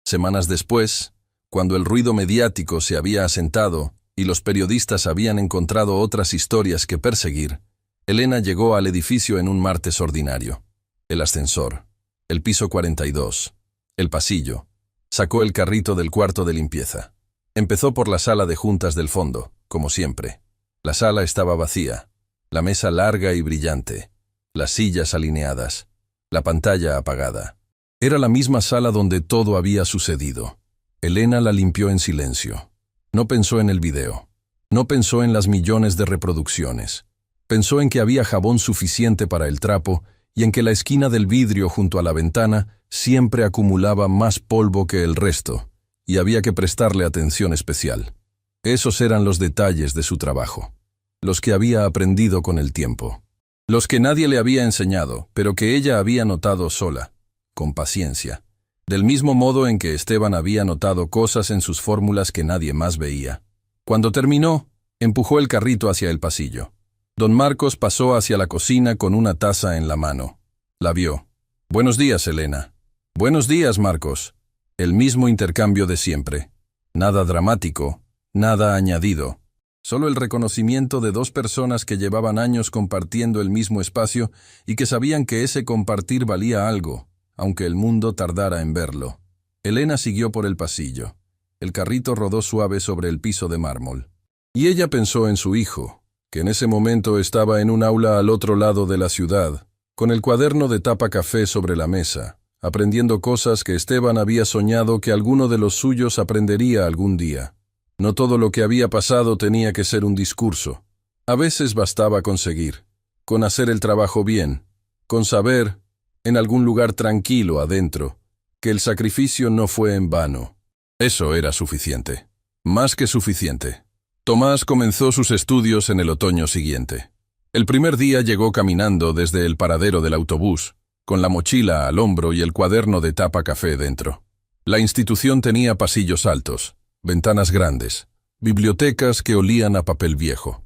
S1: Semanas después, cuando el ruido mediático se había asentado y los periodistas habían encontrado otras historias que perseguir, Elena llegó al edificio en un martes ordinario. El ascensor, el piso 42, el pasillo. Sacó el carrito del cuarto de limpieza. Empezó por la sala de juntas del fondo, como siempre. La sala estaba vacía, la mesa larga y brillante, las sillas alineadas, la pantalla apagada. Era la misma sala donde todo había sucedido. Elena la limpió en silencio. No pensó en el video. No pensó en las millones de reproducciones. Pensó en que había jabón suficiente para el trapo y en que la esquina del vidrio junto a la ventana siempre acumulaba más polvo que el resto, y había que prestarle atención especial. Esos eran los detalles de su trabajo, los que había aprendido con el tiempo, los que nadie le había enseñado, pero que ella había notado sola, con paciencia, del mismo modo en que Esteban había notado cosas en sus fórmulas que nadie más veía. Cuando terminó, empujó el carrito hacia el pasillo. Don Marcos pasó hacia la cocina con una taza en la mano. La vio. «Buenos días, Elena». «Buenos días, Marcos». El mismo intercambio de siempre. Nada dramático, nada añadido. Solo el reconocimiento de dos personas que llevaban años compartiendo el mismo espacio y que sabían que ese compartir valía algo, aunque el mundo tardara en verlo. Elena siguió por el pasillo. El carrito rodó suave sobre el piso de mármol. Y ella pensó en su hijo, que en ese momento estaba en un aula al otro lado de la ciudad, con el cuaderno de tapa café sobre la mesa, aprendiendo cosas que Esteban había soñado que alguno de los suyos aprendería algún día. No todo lo que había pasado tenía que ser un discurso. A veces bastaba conseguir, con hacer el trabajo bien, con saber, en algún lugar tranquilo adentro, que el sacrificio no fue en vano. Eso era suficiente. Más que suficiente. Tomás comenzó sus estudios en el otoño siguiente. El primer día llegó caminando desde el paradero del autobús, con la mochila al hombro y el cuaderno de tapa café dentro. La institución tenía pasillos altos, ventanas grandes, bibliotecas que olían a papel viejo.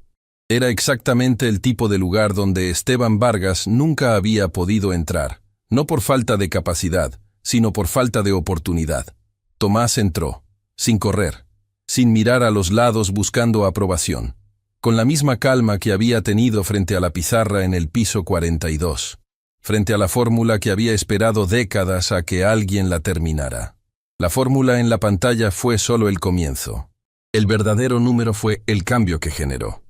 S1: Era exactamente el tipo de lugar donde Esteban Vargas nunca había podido entrar, no por falta de capacidad, sino por falta de oportunidad. Tomás entró, sin correr, sin mirar a los lados buscando aprobación, con la misma calma que había tenido frente a la pizarra en el piso 42, frente a la fórmula que había esperado décadas a que alguien la terminara. La fórmula en la pantalla fue solo el comienzo. El verdadero número fue el cambio que generó.